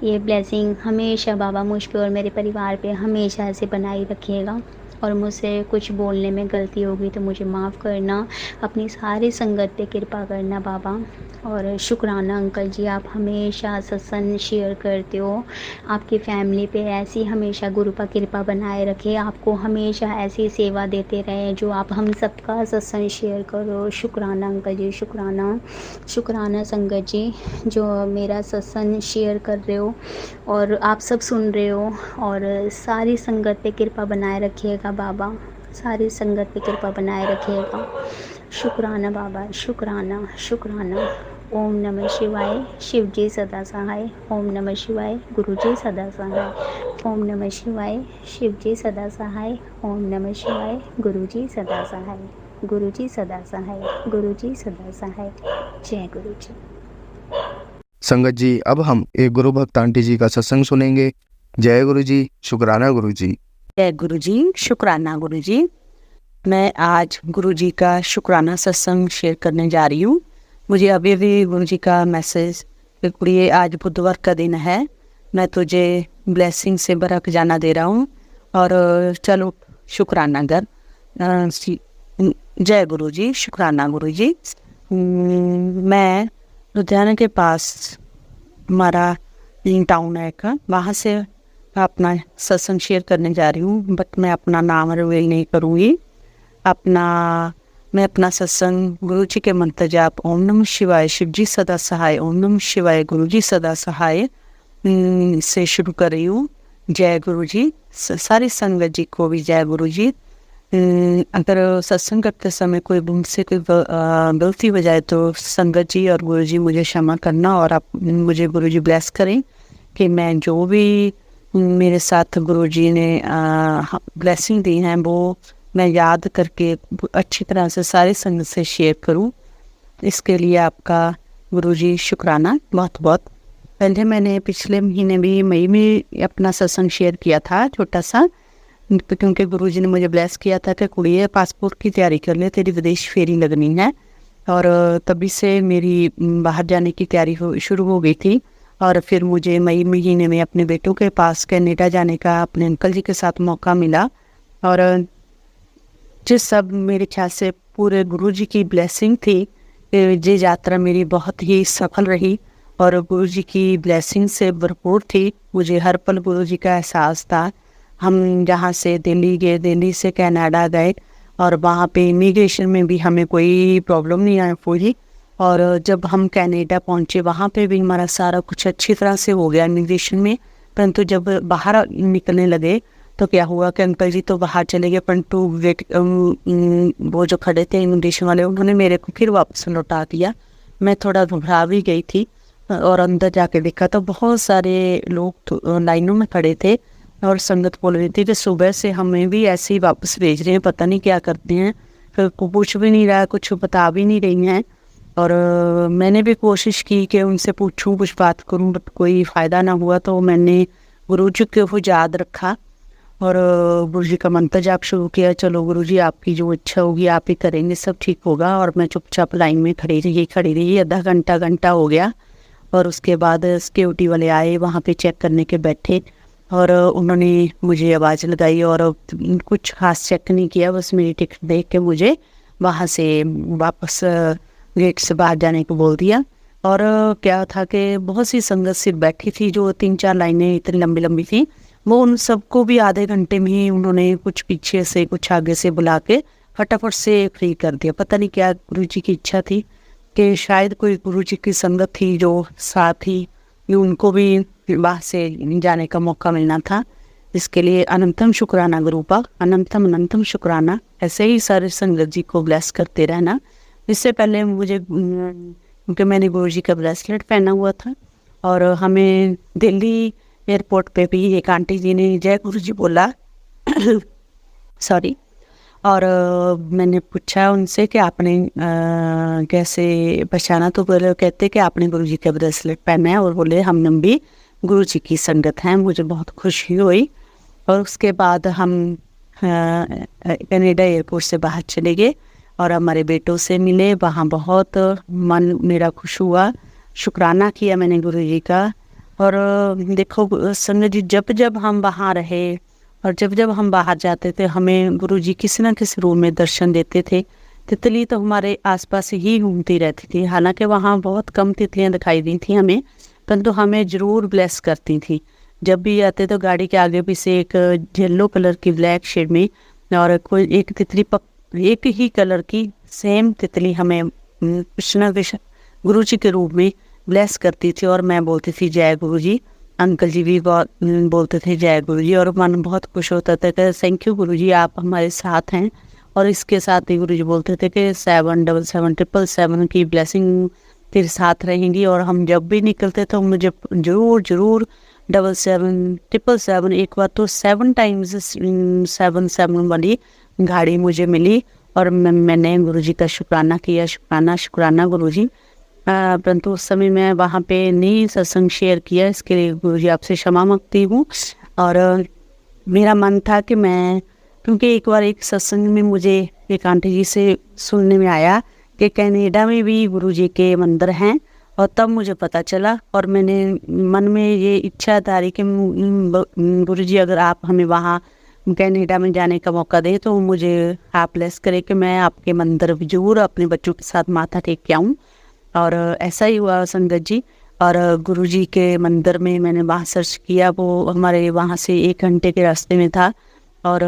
ये ब्लेसिंग हमेशा बाबा मुझ पे और मेरे परिवार पे हमेशा ऐसे बनाई रखिएगा। और मुझसे कुछ बोलने में गलती होगी तो मुझे माफ़ करना, अपनी सारी संगत पे कृपा करना बाबा। और शुकराना अंकल जी, आप हमेशा सत्संग शेयर करते हो, आपकी फैमिली पे ऐसी हमेशा गुरु का कृपा बनाए रखे, आपको हमेशा ऐसी सेवा देते रहे जो आप हम सबका सत्संग शेयर करो। शुकराना अंकल जी शुकराना। शुकराना संगत जी जो मेरा सत्संग शेयर कर रहे हो और आप सब सुन रहे हो, और सारी संगत पे कृपा बनाए रखिएगा बाबा, सारी संगत पे कृपा बनाए रखिएगा। शुकराना बाबा शुकराना शुकराना। ओम नमः शिवाय, शिव जी सदा सहाय। ओम नमः शिवाय, गुरु जी सदा सहाय। ओम नमः शिवाय, शिव जी सदा सहाय। ओम नमः शिवाय, गुरु जी सदा सहाय। गुरु जी सदा सहाय, गुरु जी सदा सहाय। जय गुरु जी। संगत जी, अब हम एक गुरु भक्त आंटी जी का सत्संग सुनेंगे। जय गुरु जी, शुकराना गुरु जी। जय गुरु जी, शुकराना गुरु जी। मैं आज गुरु जी का शुकराना सत्संग शेयर करने जा रही हूँ। मुझे अभी अभी गुरु जी का मैसेज, कुड़िए आज बुधवार का दिन है, मैं तुझे ब्लेसिंग से भरा खजाना दे रहा हूँ और चलो शुकराना कर। जय गुरु जी, शुकराना गुरु जी। मैं लुधियाना के पास हमारा टाउन है का, वहाँ से अपना सत्संग शेयर करने जा रही हूँ, बट मैं अपना नाम रिवील नहीं करूँगी। मैं अपना सत्संग गुरु जी के मंत्र जाप ओम नमः शिवाय, शिव जी सदा सहाय, ओम नमः शिवाय, गुरु जी सदा सहाय से शुरू कर रही हूँ। जय गुरु जी। सारी संगत जी को भी जय गुरु जी। अगर सत्संग करते समय कोई मुझसे कोई गलती हो जाए तो संगत जी और गुरु जी मुझे क्षमा करना, और आप मुझे गुरु जी ब्लेस करें कि मैं जो भी मेरे साथ गुरु जी ने ब्लेसिंग दी हैं वो मैं याद करके अच्छी तरह से सारे संगत से शेयर करूं। इसके लिए आपका गुरु जी शुक्राना बहुत बहुत। पहले मैंने पिछले महीने भी मई में अपना सत्संग शेयर किया था छोटा सा, क्योंकि गुरु जी ने मुझे ब्लेस किया था कि कुड़िए पासपोर्ट की तैयारी कर ले, तेरी विदेश फेरी लगनी है। और तभी से मेरी बाहर जाने की तैयारी शुरू हो गई थी। और फिर मुझे मई महीने में अपने बेटों के पास कनाडा जाने का अपने अंकल जी के साथ मौका मिला, और जिस सब मेरे ख्याल से पूरे गुरु जी की ब्लेसिंग थी, ये यात्रा मेरी बहुत ही सफल रही और गुरु जी की ब्लेसिंग से भरपूर थी। मुझे हर पल गुरु जी का एहसास था। हम जहाँ से दिल्ली गए, दिल्ली से कनाडा गए, और वहाँ पे इमिग्रेशन में भी हमें कोई प्रॉब्लम नहीं आई पूरी। और जब हम कनाडा पहुँचे वहाँ पे भी हमारा सारा कुछ अच्छी तरह से हो गया इमिग्रेशन में। परंतु जब बाहर निकलने लगे तो क्या हुआ कि अंकल जी तो बाहर चले गए, परंतु वो जो खड़े थे इमिग्रेशन वाले, उन्होंने मेरे को फिर वापस लौटा दिया। मैं थोड़ा घबरा भी गई थी, और अंदर जाके देखा तो बहुत सारे लोग लाइनों में खड़े थे, और संगत बोल रही थी कि सुबह से हमें भी ऐसे ही वापस भेज रहे हैं, पता नहीं क्या करते हैं। फिर पूछ भी नहीं रहा, कुछ बता भी नहीं रही हैं। और मैंने भी कोशिश की कि उनसे पूछूं, कुछ बात करूं, बट कोई फ़ायदा ना हुआ। तो मैंने गुरु जी को याद रखा और गुरु जी का मंत्र जाप शुरू किया। चलो गुरु जी, आपकी जो इच्छा होगी आप ही करेंगे, सब ठीक होगा। और मैं चुपचाप लाइन में खड़ी रही। आधा घंटा हो गया, और उसके बाद सिक्योरिटी वाले आए, वहाँ पे चेक करने के बैठे, और उन्होंने मुझे आवाज़ लगाई और कुछ खास चेक नहीं किया, बस मेरी टिकट देख के मुझे वहाँ से वापस गेट से बाहर जाने को बोल दिया। और क्या था कि बहुत सी संगत सिर्फ बैठी थी, जो 3-4 लाइनें इतनी लंबी लंबी थी, वो उन सबको भी आधे घंटे में ही उन्होंने कुछ पीछे से कुछ आगे से बुला के फटाफट से फ्री कर दिया। पता नहीं क्या गुरु जी की इच्छा थी, कि शायद कोई गुरु जी की संगत थी जो साथ ही उनको भी बाहर से जाने का मौका मिलना था। इसके लिए अनंतम शुक्राना गुरु का, अनंतम शुक्राना। ऐसे ही सारे संगत जी को ब्लेस करते रहना। इससे पहले मुझे, क्योंकि मैंने गुरु जी का ब्रेसलेट पहना हुआ था, और हमें दिल्ली एयरपोर्ट पे भी एक आंटी जी ने जय गुरु जी बोला सॉरी। और मैंने पूछा उनसे कि आपने कैसे पहचाना, तो बोले, कहते कि आपने गुरु जी का ब्रेसलेट पहना है, और बोले हम भी गुरु जी की संगत हैं। मुझे बहुत खुशी हुई। और उसके बाद हम कनाडा एयरपोर्ट से बाहर चले गए और हमारे बेटों से मिले। वहाँ बहुत मन मेरा खुश हुआ, शुक्राना किया मैंने गुरु जी का। और देखो संगत जी, जब जब हम वहाँ रहे और जब जब हम बाहर जाते थे, हमें गुरु जी किसी न किसी रूप में दर्शन देते थे। तितली तो हमारे आसपास ही घूमती रहती थी, हालांकि वहाँ बहुत कम तितलियाँ दिखाई दी थी हमें, परंतु हमें ज़रूर ब्लेस करती थी। जब भी आते तो गाड़ी के आगे पीछे एक येलो कलर की ब्लैक शेड में और कोई एक तितली एक ही कलर की सेम तितली हमें कृष्ण गुरु जी के रूप में ब्लेस करती थी। और मैं बोलती थी जय गुरु जी, अंकल जी भी बहुत बोलते थे जय गुरु जी, और मन बहुत खुश होता था कि थैंक यू गुरु जी, आप हमारे साथ हैं। और इसके साथ ही गुरु जी बोलते थे कि 777 की ब्लेसिंग तेरे साथ रहेंगी। और हम जब भी निकलते तो मुझे ज़रूर 777 एक बार तो 7 टाइम्स 7 वाली गाड़ी मुझे मिली। और मैंने गुरु जी का शुक्राना किया, शुक्राना गुरु जी। परंतु उस समय मैं वहाँ पे नहीं सत्संग शेयर किया, इसके लिए गुरु जी आपसे क्षमा मांगती हूँ। और मेरा मन था कि मैं, क्योंकि एक बार एक सत्संग में मुझे एक आंटी जी से सुनने में आया कि कनाडा में भी गुरु जी के मंदिर हैं, और तब मुझे पता चला। और मैंने मन में ये इच्छा धारी कि गुरु जी अगर आप हमें वहाँ कनाडा में जाने का मौका दें तो मुझे आप ब्लेस करें कि मैं आपके मंदिर जरूर अपने बच्चों के साथ माथा टेक के आऊँ। और ऐसा ही हुआ संगत जी। और गुरु जी के मंदिर में मैंने वहाँ सर्च किया, वो हमारे वहाँ से 1 घंटे के रास्ते में था। और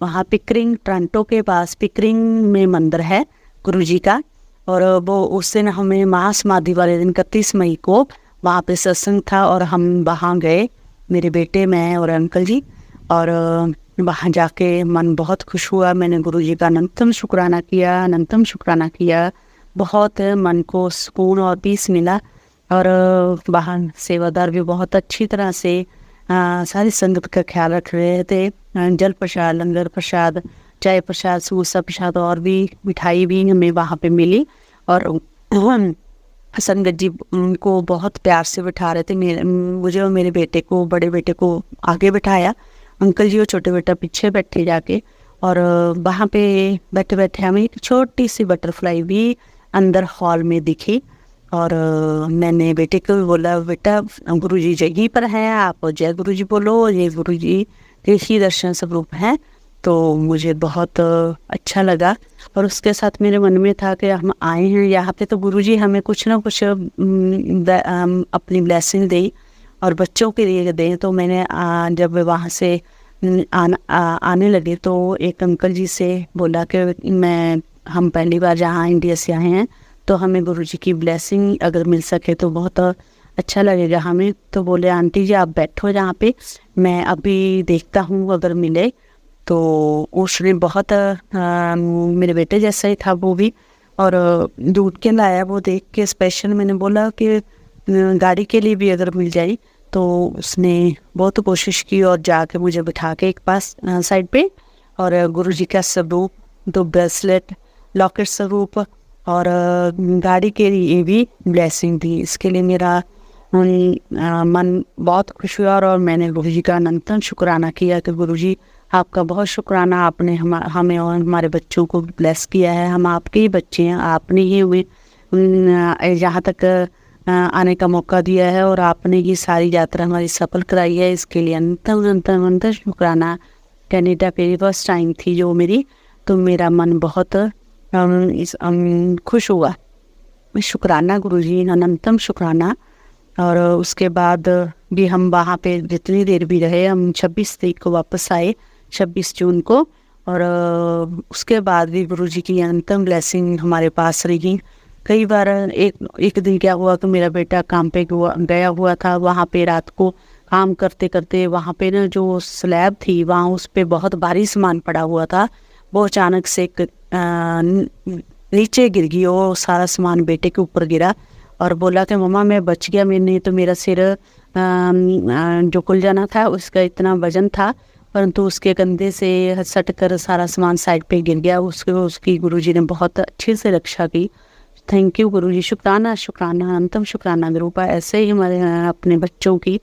वहाँ पिकरिंग, टोरंटो के पास पिकरिंग में मंदिर है गुरु जी का। और वो उस दिन हमें महासमाधि वाले दिन 31 मई को वहाँ पे सत्संग था, और हम वहाँ गए, मेरे बेटे, मैं और अंकल जी। और वहाँ जाके मन बहुत खुश हुआ। मैंने गुरु जी का अनंतम शुक्राना किया। बहुत मन को सुकून और पीस मिला। और वहाँ सेवादार भी बहुत अच्छी तरह से सारी संगत का ख्याल रख रहे थे। जल प्रसाद, लंगर प्रसाद, चाय प्रसाद, सूसा प्रसाद और भी मिठाई भी हमें वहाँ पे मिली। और संगत जी उनको बहुत प्यार से बिठा रहे थे। मुझे और मेरे बेटे को, बड़े बेटे को आगे बिठाया, अंकल जी और छोटे बेटा पीछे बैठे जाके। और वहाँ पे बैठे बैठे हमें एक छोटी सी बटरफ्लाई भी अंदर हॉल में दिखी। और मैंने बेटे को भी बोला, बेटा गुरु जी यहीं पर हैं, आप जय गुरु जी बोलो, ये गुरु जी के ही दर्शन स्वरूप हैं। तो मुझे बहुत अच्छा लगा। और उसके साथ मेरे मन में था कि हम आए हैं यहाँ पे तो गुरु जी हमें कुछ ना कुछ अपनी ब्लेसिंग दें और बच्चों के लिए दें। तो मैंने जब वहाँ से आने लगे तो एक अंकल जी से बोला कि हम पहली बार जहाँ इंडिया से आए हैं तो हमें गुरु जी की ब्लेसिंग अगर मिल सके तो बहुत अच्छा लगेगा हमें। तो बोले आंटी जी आप बैठो जहाँ पे, मैं अभी देखता हूँ अगर मिले। तो उसने बहुत मेरे बेटे जैसा ही था वो भी, और दूध के लाया वो देख के स्पेशल। मैंने बोला कि गाड़ी के लिए भी अगर मिल जाए। तो उसने बहुत कोशिश की और जाके मुझे बिठा के एक पास साइड पे, और गुरु जी का स्वरूप, 2 ब्रेसलेट, लॉकेट स्वरूप और गाड़ी के लिए भी ब्लेसिंग दी। इसके लिए मेरा मन बहुत खुश हुआ। और मैंने गुरु जी का अनंतम शुक्राना किया कि गुरु जी आपका बहुत शुक्राना, आपने हमें और हमारे बच्चों को ब्लेस किया है। हम आपके ही बच्चे हैं, आपने ही यहाँ तक आने का मौका दिया है और आपने ये सारी यात्रा हमारी सफल कराई है। इसके लिए अनंत शुक्राना। कनाडा मेरी फर्स्ट टाइम थी जो मेरी, तो मेरा मन बहुत खुश हुआ। शुक्राना गुरु जी, अनंतम शुक्राना। और उसके बाद भी हम वहाँ पे जितनी देर भी रहे, हम 26 तारीख को वापस आए, 26 जून को। और उसके बाद भी गुरु जी की अनंतम ब्लेसिंग हमारे पास रही। कई बार एक दिन क्या हुआ कि मेरा बेटा काम पे गया हुआ था, वहाँ पे रात को काम करते करते वहाँ पे ना जो स्लैब थी वहाँ उस पर बहुत भारी सामान पड़ा हुआ था, वो अचानक से नीचे गिर गई और सारा सामान बेटे के ऊपर गिरा और बोला कि मम्मा मैं बच गया, मैंने तो मेरा सिर जो खुल जाना था उसका इतना वजन था, परंतु उसके कंधे से सट कर सारा सामान साइड पे गिर गया। उसकी गुरुजी ने बहुत अच्छे से रक्षा की। थैंक यू गुरुजी, शुक्राना शुक्राना अनंतम शुक्राना गुरुपा। ऐसे ही हमारे अपने बच्चों की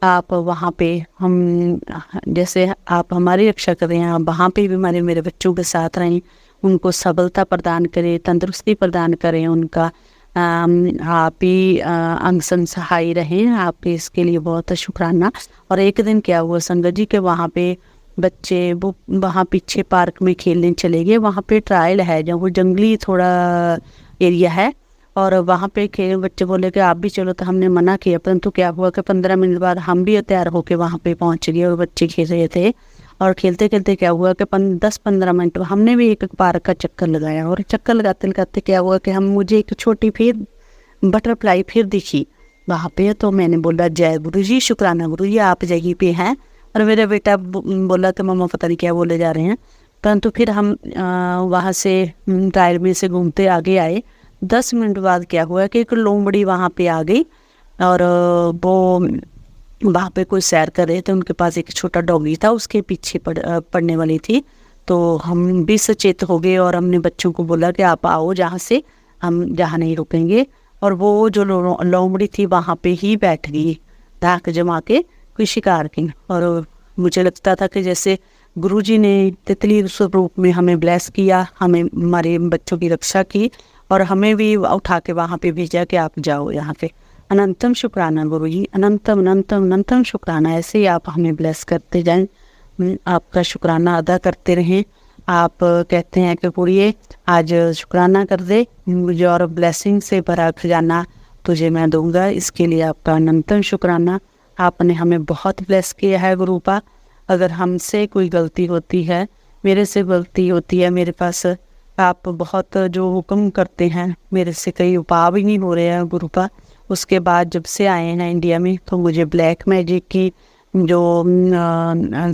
आप वहाँ पे हम जैसे आप हमारी रक्षा कर रहे हैं, आप वहाँ पे भी मेरे बच्चों के साथ रहें, उनको सबलता प्रदान करें, तंदुरुस्ती प्रदान करें, उनका आप ही अंग संग सहाय रहें। आप इसके लिए बहुत शुक्राना। और एक दिन क्या हुआ संगत जी के वहाँ पे बच्चे वो वहाँ पीछे पार्क में खेलने चले गए। वहाँ पे ट्रायल है, जब वो जंगली थोड़ा एरिया है, और वहाँ पे खेल बच्चे बोले कि आप भी चलो, तो हमने मना किया। परंतु क्या हुआ कि 15 मिनट बाद हम भी तैयार होके वहाँ पे पहुँच गए और बच्चे खेल रहे थे। और खेलते खेलते क्या हुआ कि 10-15 मिनट हमने भी एक पार्क का चक्कर लगाया, और चक्कर लगाते लगाते क्या हुआ कि मुझे एक छोटी फिर बटरफ्लाई फिर दिखी वहाँ पे। तो मैंने बोला जय गुरुजी, शुक्राना गुरुजी, आप जगह पे हैं। और मेरा बेटा बोला कि मम्मा पता नहीं क्या बोले जा रहे हैं। परंतु फिर हम वहाँ से टायर में से घूमते आगे आए। 10 मिनट बाद क्या हुआ कि एक लोमड़ी वहाँ पे आ गई, और वो वहाँ पे कोई सैर कर रहे थे, उनके पास एक छोटा डॉगी था, उसके पीछे पड़ने वाली थी। तो हम भी सचेत हो गए और हमने बच्चों को बोला कि आप आओ जहाँ से, हम जहाँ नहीं रुकेंगे। और वो जो लोमड़ी थी वहाँ पे ही बैठ गई धाक जमा के कोई शिकार की। और मुझे लगता था कि जैसे गुरुजी ने तितली स्वरूप में हमें ब्लेस किया, हमें हमारे बच्चों की रक्षा की, और हमें भी उठा के वहाँ पे भेजा कि आप जाओ यहाँ पे। अनंतम शुक्राना गुरुजी, अनंतम अनंतम अनंतम शुक्राना। ऐसे ही आप हमें ब्लेस करते जाएं, आपका शुक्राना अदा करते रहें। आप कहते हैं कि कुड़िए आज शुक्राना कर दे मुझे, और ब्लेसिंग से भरा खजाना तुझे मैं दूंगा। इसके लिए आपका अनंतम शुक्राना। आपने हमें बहुत ब्लेस किया है गुरुपा। अगर हमसे कोई गलती होती है, मेरे से गलती होती है, मेरे पास आप बहुत जो हुक्म करते हैं, मेरे से कई उपाय भी नहीं हो रहे हैं गुरुपा। उसके बाद जब से आए हैं इंडिया में, तो मुझे ब्लैक मैजिक की जो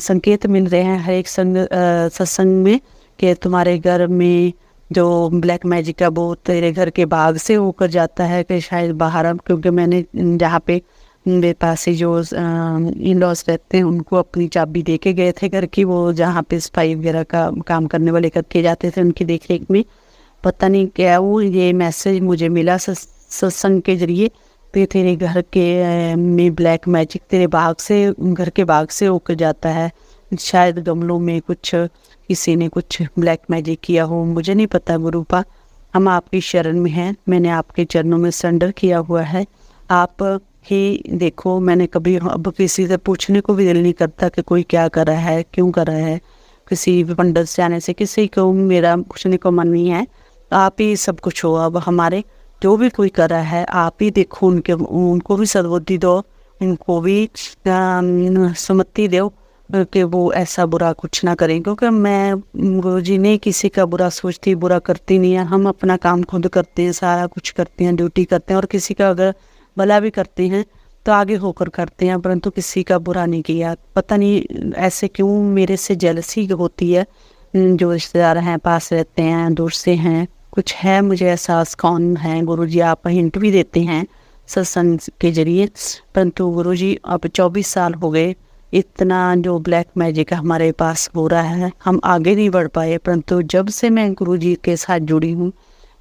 संकेत मिल रहे हैं हर एक सत्संग में कि तुम्हारे घर में जो ब्लैक मैजिक का वो तेरे घर के बाग से होकर जाता है कि शायद बाहर। क्योंकि मैंने जहाँ पे मेरे पास ही जो इन लॉज रहते हैं उनको अपनी चाबी दे के गए थे घर की, वो जहाँ पे सफाई वगैरह का काम करने वाले करके जाते थे उनकी देख रेख में। पता नहीं क्या वो ये मैसेज मुझे मिला सत्संग के जरिए कि तेरे घर के में ब्लैक मैजिक तेरे बाग से, घर के बाग से होकर जाता है। शायद गमलों में कुछ किसी ने कुछ ब्लैक मैजिक किया हो, मुझे नहीं पता गुरुपा। हम आपकी शरण में हैं, मैंने आपके चरणों में सरेंडर किया हुआ है। आप ही देखो, मैंने कभी अब किसी से पूछने को भी दिल नहीं करता कि कोई क्या कर रहा है, क्यों कर रहा है। किसी पंडित से आने से किसी को मेरा पूछने को मन नहीं है। आप ही सब कुछ हो। अब हमारे जो भी कोई कर रहा है, आप ही देखो, उनको भी सद्बुद्धि दो, उनको भी सुमति दो कि वो ऐसा बुरा कुछ ना करें। क्योंकि मैं गुरुजी ने किसी का बुरा सोचती, बुरा करती नहीं है। हम अपना काम खुद करते हैं, सारा कुछ करते हैं, ड्यूटी करते हैं, और किसी का अगर भला भी करते हैं तो आगे होकर करते हैं, परंतु किसी का बुरा नहीं किया। पता नहीं ऐसे क्यों मेरे से जेलसी होती है। जो रिश्तेदार हैं, पास रहते हैं, दूर से हैं, कुछ है मुझे एहसास कौन है। गुरुजी आप हिंट भी देते हैं सत्संग के जरिए, परंतु गुरुजी अब 24 साल हो गए, इतना जो ब्लैक मैजिक हमारे पास हो रहा है, हम आगे नहीं बढ़ पाए। परंतु जब से मैं गुरुजी के साथ जुड़ी हूँ,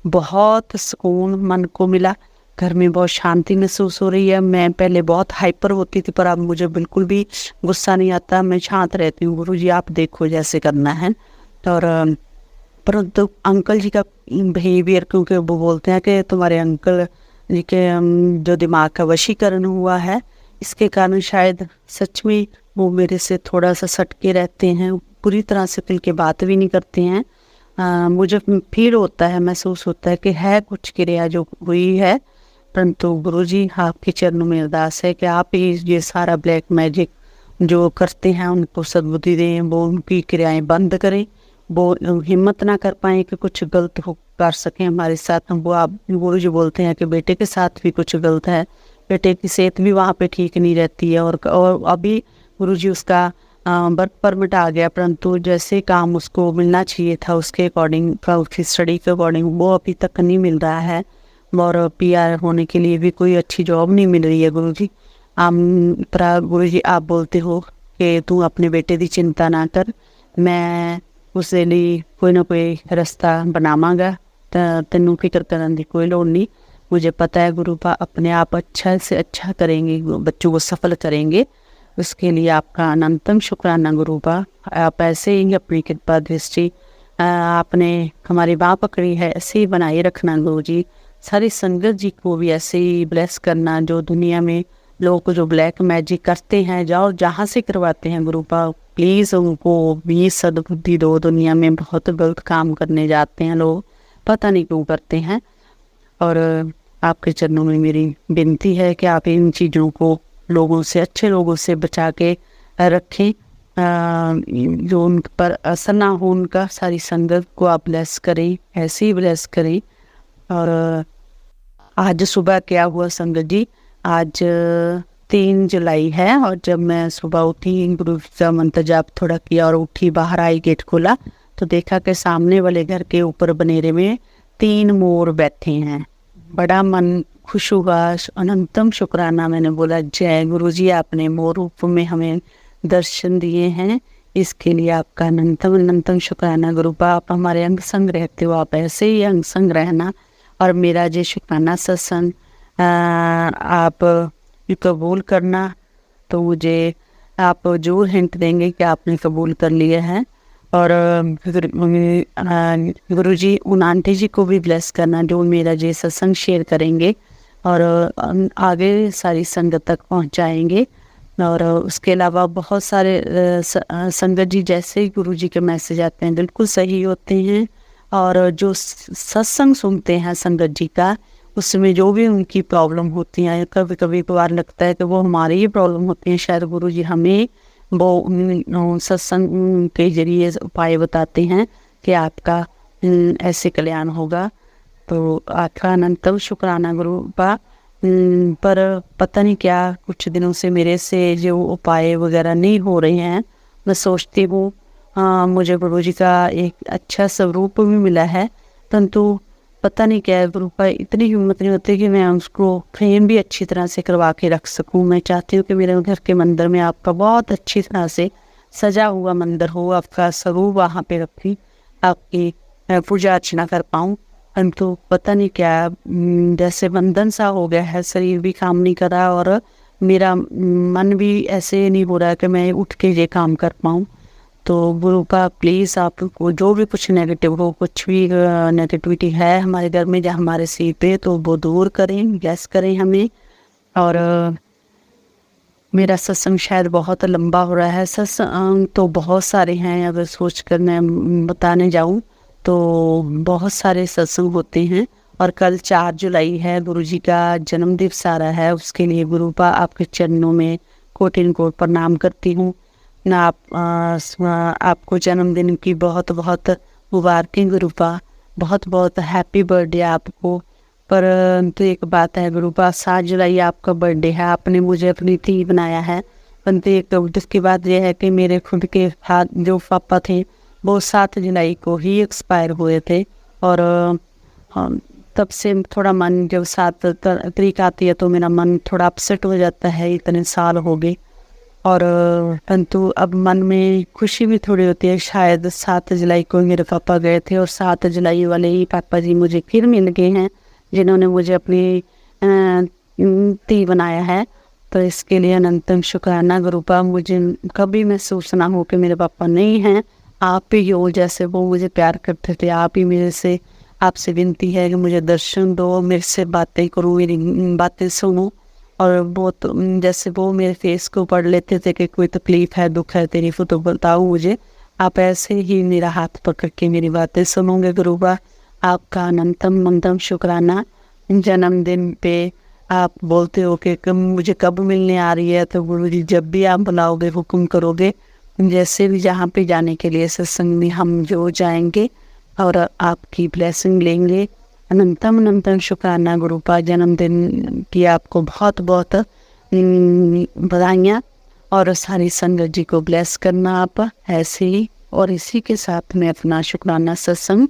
बहुत सुकून मन को मिला, घर में बहुत शांति महसूस हो रही है। मैं पहले बहुत हाइपर होती थी, पर अब मुझे बिल्कुल भी गुस्सा नहीं आता, मैं शांत रहती हूँ। गुरुजी आप देखो जैसे करना है। और परंतु अंकल जी का बिहेवियर, क्योंकि वो बोलते हैं कि तुम्हारे अंकल जी के जो दिमाग का वशीकरण हुआ है, इसके कारण शायद सच में वो मेरे से थोड़ा सा सटके रहते हैं, पूरी तरह से खुल के बात भी नहीं करते हैं। मुझे फील होता है, महसूस होता है कि है कुछ क्रिया जो हुई है। परंतु गुरुजी आपके चरणों में अरदास है कि आप ही ये सारा ब्लैक मैजिक जो करते हैं उनको सद्बुद्धि दें, वो उनकी क्रियाएं बंद करें, वो हिम्मत ना कर पाएँ कि कुछ गलत हो कर सकें हमारे साथ। वो आप गुरुजी बोलते हैं कि बेटे के साथ भी कुछ गलत है, बेटे की सेहत भी वहाँ पे ठीक नहीं रहती है। और अभी गुरुजी उसका वर्क परमिट आ गया, परंतु जैसे काम उसको मिलना चाहिए था उसके अकॉर्डिंग, उसकी स्टडी के अकॉर्डिंग, वो अभी तक नहीं मिल रहा है। और पीआर होने के लिए भी कोई अच्छी जॉब नहीं मिल रही है गुरुजी। पर गुरुजी आप बोलते हो कि तू अपने बेटे की चिंता ना कर, मैं उसके लिए कोई ना कोई रास्ता बनावांगा, तेनों फिक्र करने की कोई लोड़ नहीं। मुझे पता है गुरुपा अपने आप अच्छा से अच्छा करेंगे, बच्चों को सफल करेंगे। उसके लिए आपका अनंतम शुक्राना गुरुपा। आप ऐसे ही अपनी कृपा दृष्टि आपने हमारी बाँह पकड़ी है, ऐसे ही बनाए रखना गुरुजी। सारी संगत जी को भी ऐसे ही ब्लेस करना, जो दुनिया में लोग जो ब्लैक मैजिक करते हैं, जाओ जहाँ से करवाते हैं गुरुपा, प्लीज़ उनको भी सद्बुद्धि दो। दुनिया में बहुत गलत काम करने जाते हैं लोग, पता नहीं क्यों करते हैं। और आपके चरणों में मेरी विनती है कि आप इन चीज़ों को लोगों से, अच्छे लोगों से बचा के रखें, जो उन पर असर ना हो उनका। सारी संगत को आप ब्लेस करें, ऐसे ही ब्लेस करें। और आज सुबह क्या हुआ संगत जी, आज 3 जुलाई है, और जब मैं सुबह उठी, गुरु का मंत्र जाप थोड़ा किया और उठी, बाहर आई, गेट खोला तो देखा कि सामने वाले घर के ऊपर बनेरे में 3 मोर बैठे हैं। बड़ा मन खुश हुआ, अनंतम शुक्राना। मैंने बोला जय गुरुजी, आपने मोर रूप में हमें दर्शन दिए हैं, इसके लिए आपका अनंतम अनंतम शुक्राना गुरुपा। आप हमारे अंग संग रहते हो, आप ऐसे ही अंग संग रहना। और मेरा जो शुक्राना सत्संग आप कबूल करना, तो मुझे आप जो हिंट देंगे कि आपने कबूल कर लिए हैं। और गुरुजी उन आंटी जी को भी ब्लेस करना जो मेरा ये सत्संग शेयर करेंगे और आगे सारी संगत तक पहुंचाएंगे। और उसके अलावा बहुत सारे संगत जी जैसे ही गुरुजी के मैसेज आते हैं बिल्कुल सही होते हैं, और जो सत्संग सुनते हैं संगत जी का, उसमें जो भी उनकी प्रॉब्लम होती हैं, कभी कभी बार लगता है कि वो हमारी ही प्रॉब्लम होती है, शायद गुरुजी हमें वो सत्संग के जरिए उपाय बताते हैं कि आपका ऐसे कल्याण होगा। तो आपका अनंतम शुक्राना गुरुपा। पर पता नहीं क्या कुछ दिनों से मेरे से जो उपाय वगैरह नहीं हो रहे हैं। मैं सोचती हूँ मुझे गुरुजी का एक अच्छा स्वरूप भी मिला है, परंतु पता नहीं क्या है गुरुपा, इतनी हिम्मत नहीं होती कि मैं उसको फ्रेम भी अच्छी तरह से करवा के रख सकूं। मैं चाहती हूँ कि मेरे घर के मंदिर में आपका बहुत अच्छी तरह से सजा हुआ मंदिर हो, आपका स्वरूप वहाँ पे रखी, आपकी पूजा अर्चना कर पाऊँ। परंतु पता नहीं क्या जैसे बंधन सा हो गया है, शरीर भी काम नहीं कर रहा और मेरा मन भी ऐसे नहीं हो रहा है कि मैं उठ के ये काम कर पाऊँ। तो गुरु का प्लीज़ आपको जो भी कुछ नेगेटिव हो, कुछ भी नेगेटिविटी है हमारे घर में या हमारे सिर पे, तो वो दूर करें, गैस करें हमें। और मेरा सत्संग शायद बहुत लंबा हो रहा है, सत्संग तो बहुत सारे हैं, अगर सोच कर मैं बताने जाऊँ तो बहुत सारे सत्संग होते हैं। और कल 4 जुलाई है, गुरुजी का जन्म दिवस आ रहा है, उसके लिए गुरुपा आपके चरणों में कोटिन कोट प्रणाम करती हूँ ना। आपको जन्मदिन की बहुत बहुत मुबारकें गुरुपा, बहुत बहुत हैप्पी बर्थडे आपको। पर तो एक बात है गुरुपा, 7 जुलाई आपका बर्थडे है, आपने मुझे अपनी धी बनाया है, परंतु एक जिसकी बात यह है कि मेरे खुद के हाथ जो पापा थे वो 7 जुलाई को ही एक्सपायर हुए थे। और तब से थोड़ा मन, जब 7 तारीख आती है तो मेरा मन थोड़ा अपसेट हो जाता है, इतने साल हो गए। और परंतु अब मन में खुशी भी थोड़ी होती है, शायद 7 जुलाई को मेरे पापा गए थे और 7 जुलाई वाले ही पापा जी मुझे फिर मिल गए हैं, जिन्होंने मुझे अपनी धी बनाया है। तो इसके लिए अनंतम शुक्राना गुरुपा। मुझे कभी महसूस ना हो कि मेरे पापा नहीं हैं, आप ही हो, जैसे वो मुझे प्यार करते थे, आप ही मेरे से, आपसे विनती है कि मुझे दर्शन दो, मेरे से बातें करो, मेरी बातें सुनो। और वो तो जैसे वो मेरे फेस को पढ़ लेते थे कि कोई तकलीफ़ है, दुख है तेरी, तो बताओ मुझे, आप ऐसे ही मेरा हाथ पकड़ के मेरी बातें सुनोगे गुरुबा। आपका अनंतम अनंतम शुक्राना। जन्मदिन पे आप बोलते हो कि मुझे कब मिलने आ रही है, तो गुरुजी जब भी आप बुलाओगे, हुक्म करोगे, जैसे भी जहाँ पे जाने के लिए सत्संग में हम जो जाएंगे और आपकी ब्लेसिंग लेंगे। अनंतम अनंतम शुक्राना गुरुपा। जन्मदिन की आपको बहुत बहुत बधाइयाँ, और सारी संगत जी को ब्लेस करना आप ऐसे ही। और इसी के साथ मैं अपना शुक्राना सत्संग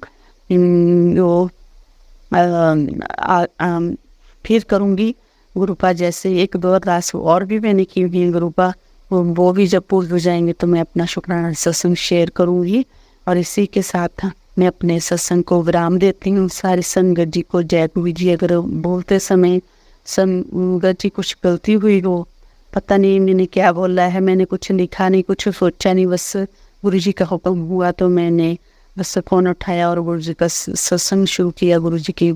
जो फिर करूँगी गुरुपा। जैसे 1-2 अरदास और भी मैंने की हुई है गुरुपा, वो भी जब पूर्ण हो जाएंगे तो मैं अपना शुक्राना सत्संग शेयर करूँगी। और इसी के साथ मैं अपने सत्संग को विराम देती हूँ। सारी संगत जी को जय गुरु जी। अगर बोलते समय संगत जी कुछ गलती हुई हो, पता नहीं मैंने क्या बोला है, मैंने कुछ लिखा नहीं, कुछ सोचा नहीं, बस गुरु जी का हुक्म हुआ तो मैंने बस फ़ोन उठाया और गुरु जी का सत्संग शुरू किया। गुरु जी की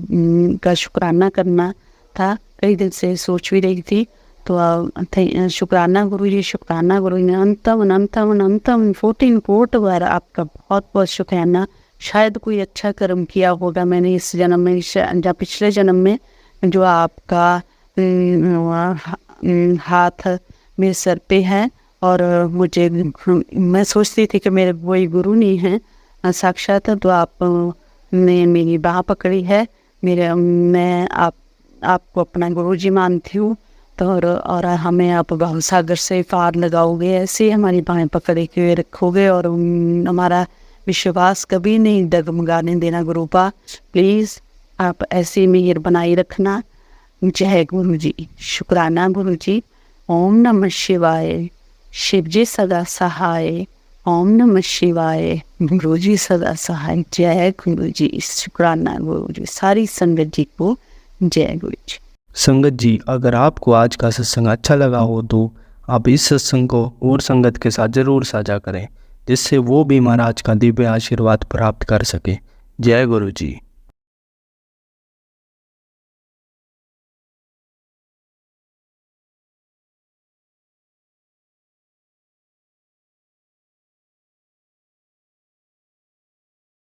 का शुक्राना करना था, कई दिन से सोच भी रही थी। तो शुक्राना गुरु जी, शुक्राना गुरु जी। अनंतम अनंतम अनंतम 14 बार आपका बहुत बहुत शुक्राना। शायद कोई अच्छा कर्म किया होगा मैंने इस जन्म में या पिछले जन्म में, जो आपका हाथ मेरे सर पे है। और मुझे मैं सोचती थी कि मेरे कोई गुरु नहीं है साक्षात, तो आपने मेरी बाह पकड़ी है। मैं आपको अपना गुरु जी मानती हूँ। तो और हमें आप भवसागर से पार लगाओगे, ऐसे ही हमारी बाहें पकड़े के रखोगे और हमारा विश्वास कभी नहीं डगमगाने देना गुरुपा। प्लीज़ आप ऐसी मेहर बनाई रखना। जय गुरु जी। शुक्राना गुरु जी। ओम नमः शिवाय। शिव जी सदा सहाय। ओम नमः शिवाय। गुरु जी सदा सहाय। जय गुरु जी। शुक्राना गुरु जी। सारी संगत जी को जय गुरु जी। संगत जी, अगर आपको आज का सत्संग अच्छा लगा हो तो आप इस सत्संग को और संगत के साथ ज़रूर साझा करें, जिससे वो भी महाराज का दिव्य आशीर्वाद प्राप्त कर सके। जय गुरु जी।